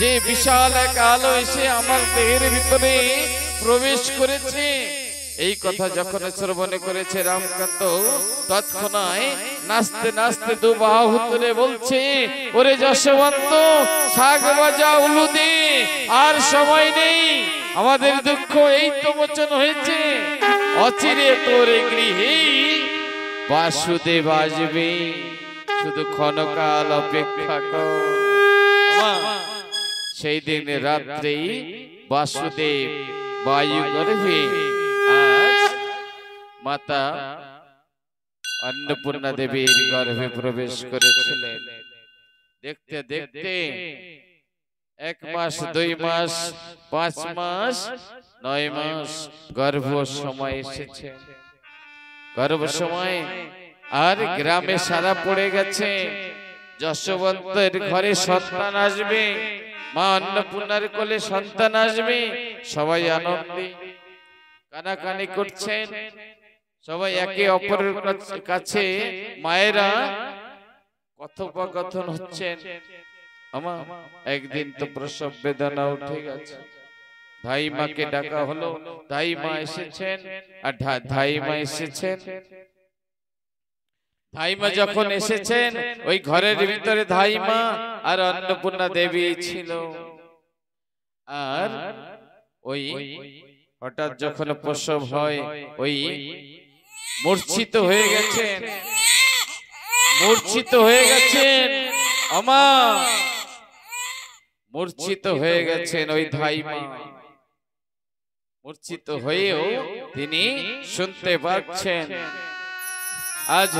যে বিশাল এক আলো এসে আমার দেহের ভিতরে প্রবেশ করেছে এই কথা যখন শ্রবণ করেছে রামকান্ত তৎক্ষণাৎ নাচতে নাচতে দু বাহু তুলে বলছে, ওরে যশোবন্ত, শাক বাজা উলু দে, আর সময় নেই, আমাদের দুঃখ এই তো মোচন হয়েছে, অচিরে তোর গৃহে বাসুদেব আসবে, শুধু ক্ষণকাল অপেক্ষা কর। সেই দিন রাত্রে বাসুদেব বায়ু গর্ভে মাতা অন্নপূর্ণা দেবীর গর্ভে প্রবেশ করেছিলেন। দেখতে দেখতে 1 মাস, 2 মাস, 5 মাস, 9 মাস গর্ভ সময় এসেছে। গর্ভ সময় আর গ্রামে সারা পড়ে গেছে, যশোবন্তের ঘরে সন্তান আসবে, মা অন্নপূর্ণার কোলে সন্তান আসবে। সবাই আনন্দে কানাকানি করছেন, সবাই একে অপরের কাছে মায়েরা কথোপকথন হচ্ছেন। আমা একদিন তো প্রসব বেদনা উঠে গেছে, ধাই মাকে ডাকা হলো, ধাই মা এসেছেন। আর ধাই মা এসেছেন, ধাইমা যখন এসেছেন ওই ঘরের ভিতরে ধাইমা আর অন্নপূর্ণা দেবী ছিল। আর ওই হঠাৎ যখন প্রসব হয়, ওই মূর্ছিত হয়ে গেছেন, মূর্ছিত হয়ে গেছেন, আমা মূর্ছিত হয়ে গেছেন ওই ধাইমা। মূর্ছিত হয়েও তিনি শুনতে পাচ্ছেন। আজ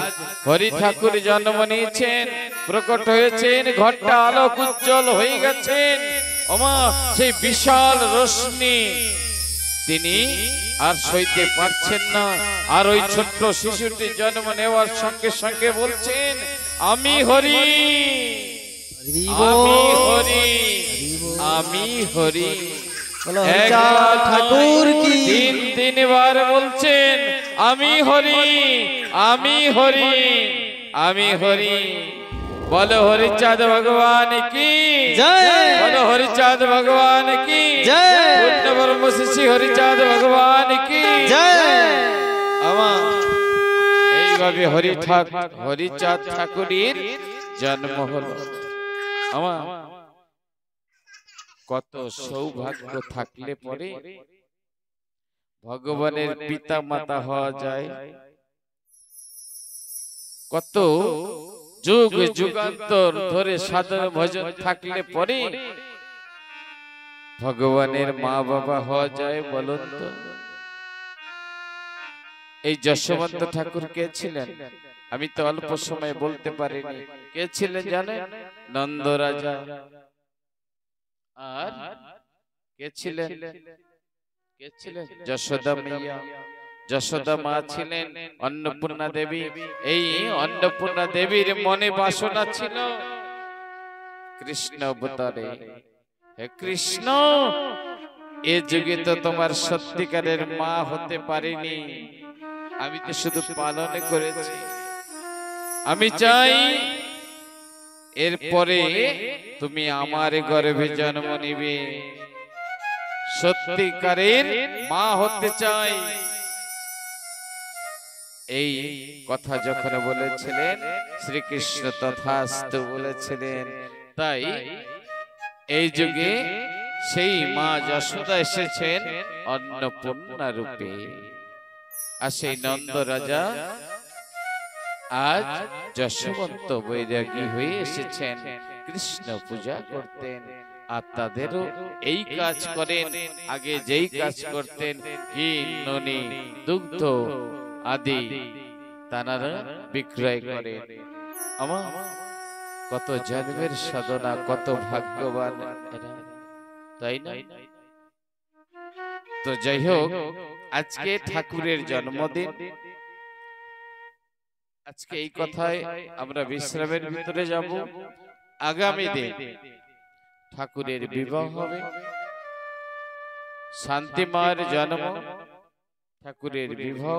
হরি ঠাকুর জন্ম নিয়েছেন, প্রকট হয়েছেন, ঘরটা আলোক উজ্জ্বল হয়ে গেছেন। ওমা সেই বিশাল রশ্মি তিনি আর সইতে পারছেন না। আর ওই ছোট্ট শিশুটি জন্ম নেওয়ার সঙ্গে সঙ্গে বলছেন, আমি হরি, আমি হরি, আমি হরি। ঠাকুর কি 3 বলছেন, আমি হরি, আমি হরি, আমি হরি। বলো হরিচাঁদ ভগবান কি জয়, বলো হরিচাঁদ ভগবান কি জয়, পূর্ণ ব্রহ্ম শ্রী হরিচাঁদ ভগবান কি জয়। আমার এইভাবে হরিচাঁদ ঠাকুরের জন্ম হলো। আমার কত সৌভাগ্য থাকলে পরে ভগবানের পিতা মাতা হওয়া যায়। কত যুগ যুগান্তর ধরে সাধন ভজন থাকলে পরে ভগবানের মা বাবা হওয়া যায়। বলুন তো, এই যশোবন্ত ঠাকুর কে ছিলেন? আমি তো অল্প সময় বলতে পারিনি। কে ছিলেন জানেন? নন্দ রাজা। আর কে ছিলেন? কে ছিলেন? যশোদা মাইয়া। যশোদা মা ছিলেন অন্নপূর্ণা দেবী। এই অন্নপূর্ণা দেবীর মনে বাসনা ছিল কৃষ্ণ অবতারে। হে কৃষ্ণ, এ যুগে তো তোমার সত্যিকারের মা হতে পারিনি, আমি তো শুধু পালনে করেছি। আমি চাই এরপরে তুমি আমার গর্ভে জন্ম নিবে, সত্যিকারের মা হতে চাই। এই কথা যখন বলেছিলেন শ্রীকৃষ্ণ তথাস্তু বলেছিলেন। তাই এই যুগে সেই মা যশোদা এসেছেন অন্নপূর্ণা রূপে। আর সেই নন্দ রাজা আজ যশোবন্ত বৈরাগী হয়ে এসেছেন, কৃষ্ণ পূজা করতেন। আর তাদেরও এই কাজ করেন। আগে যেই কাজ করতেন ঘি, ননি, দুগ্ধ আদি তারা বিক্রয় করেন। আমার কত জন্মের সাধনা, কত ভাগ্যবান এরা, তাই না? তো যাই হোক, আজকে ঠাকুরের জন্মদিন। আজকে এই কথায় আমরা বিশ্রামের ভিতরে যাব। আগামী দিন ঠাকুরের বিবাহ হবে, শান্তি মায়ের জন্ম, ঠাকুরের বিবাহ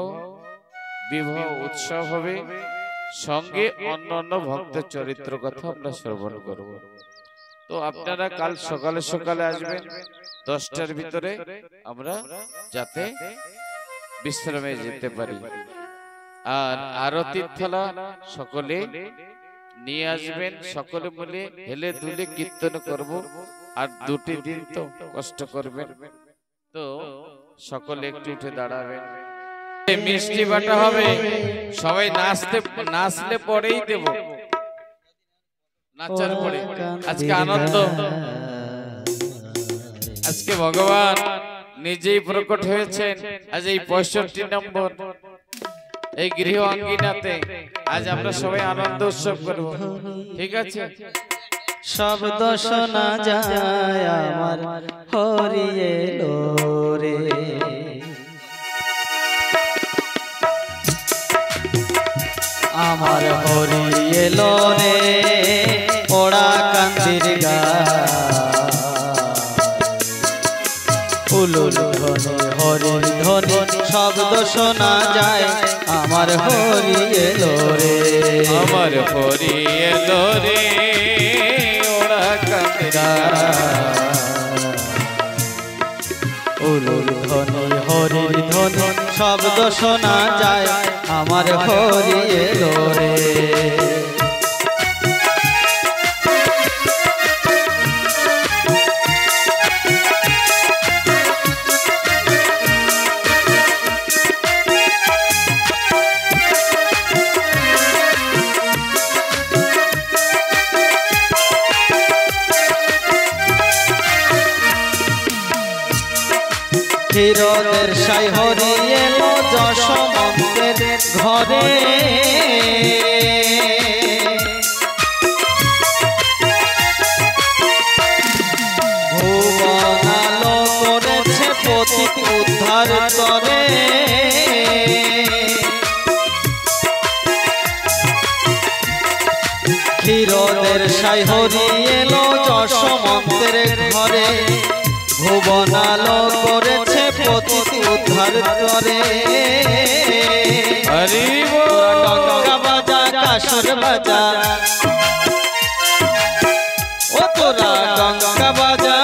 উৎসব হবে, সঙ্গে অন্যান্য ভক্ত চরিত্র কথা আমরা শ্রবণ করব। তো আপনারা কাল সকালে সকালে আসবেন 10টার ভিতরে, আমরা যাতে বিশ্রামে যেতে পারি। আর আরতির থালা সকলে নিয়ে আসবেন, সকলে মিলে হেলে দুলে কীর্তন করব। আর দুটি দিন তো কষ্ট করবেন, তো সকলে একটু উঠে দাঁড়াবেন। মিষ্টি বাটা হবে, সবাই নাচলে পরেই দেব, নাচার পরে। আজকে আনন্দ, আজকে ভগবান নিজেই প্রকট হয়েছেন। আজ এই 65 নম্বর এই গৃহ অঙ্গিনাতে আজ আমরা সবাই আনন্দ উৎসব করব, ঠিক আছে? শব্দ শোনা যায় আমার হরি এলো রে, আমার হরি এলো রে, ওড়া কান্দির গায়, উলুল ধ্বনি হরির ধ্বনি শব্দ শোনা যায়, আমার হরি এলো রে, আমার হরি এলো রে, ওড়া কান্দির গায়, উলুল ধ্বনি হরির ধ্বনি শব্দ শোনা যায়, আমার হরি এলো রে। হিরোদের সাই হরি এলো যশোমন্তের ঘরে, ভুবন আলো করেছে পতিত উদ্ধার করে, হিরোদের সাই হরি এলো যশোমন্তের ঘরে, ভুবন আলো করেছে পতিত উদ্ধার করে, হরি গঙ্গা বাজা কাসর বাজা, ও তোরা গঙ্গা বাজা,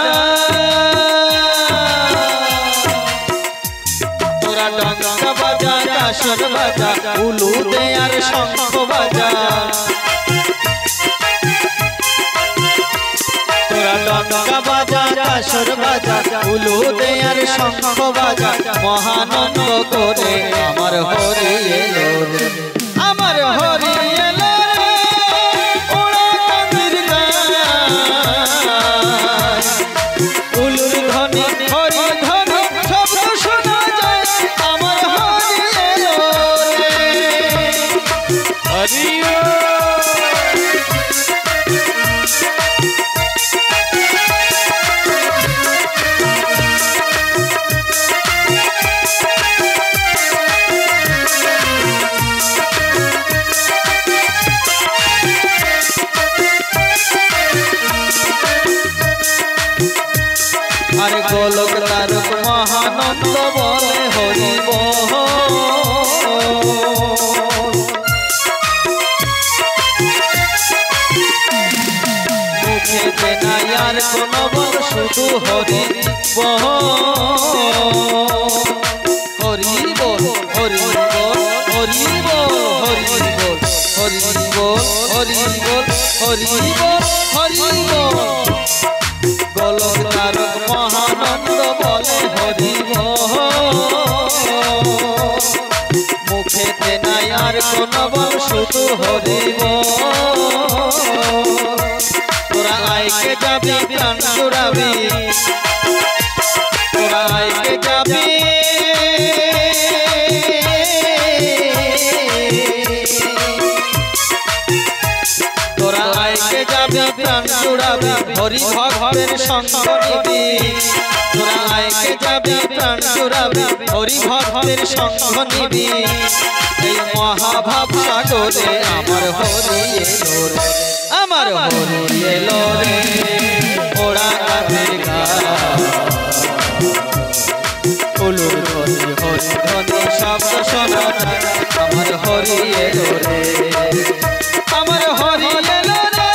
তোরা গঙ্গা বাজা কাসর বাজা, উলু দে আর শঙ্খ বাজা, গঙ্গা বাজা কাসর বাজা, উলু দে আর শঙ্খ বাজা, মহানন্দ করে আমার হরি এলো রে, আমার হরি এলো রে, ওড়া কান্দির গায়, উলুর ধ্বনি হরি ধ্বনি শব্দ শোনা যায়, আমার হরি এলো রে, হরি আর গোলক তারক মহানন্দ বলে হরি বল, মুখে নাই আর কোন বল, শুধু হরি বল, হরি বল হরি বল, হরি বল হরি বল, হরি বল হরি বল, হরি বল হরি বল, গোলক তারক মহানন্দ বলে হরি বল, মুখেতে নাই আর কোন বল, শুধু হরি বল, তোরা আইকে যাবি প্রাণ জুড়াবি, তোরা আইকে যাবি, তোরা আইকে যাবি প্রাণ জুড়াবি, হরি ভক্তের সঙ্গ নিবি, তোরা আইকে যাবি প্রাণ জুড়াবি, হরি ভক্তের সঙ্গ নিবি, এই মহাভাব সাগরে আমার হরি এলো রে, আমার হরি এলো রে, ওড়া কান্দির গায়, উলুর ধ্বনি হরি ধ্বনি শব্দ শোনা যায়, আমার হরি এলো রে, আমার হরি এলো রে,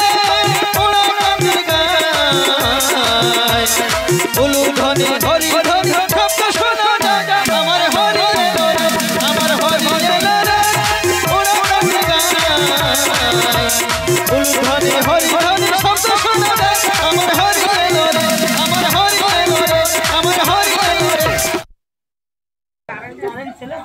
ওড়া কান্দির গায়, উলুর ধ্বনি হরি ধ্বনি শব্দ শোনা যায়, আমার হরি এলো ছেলে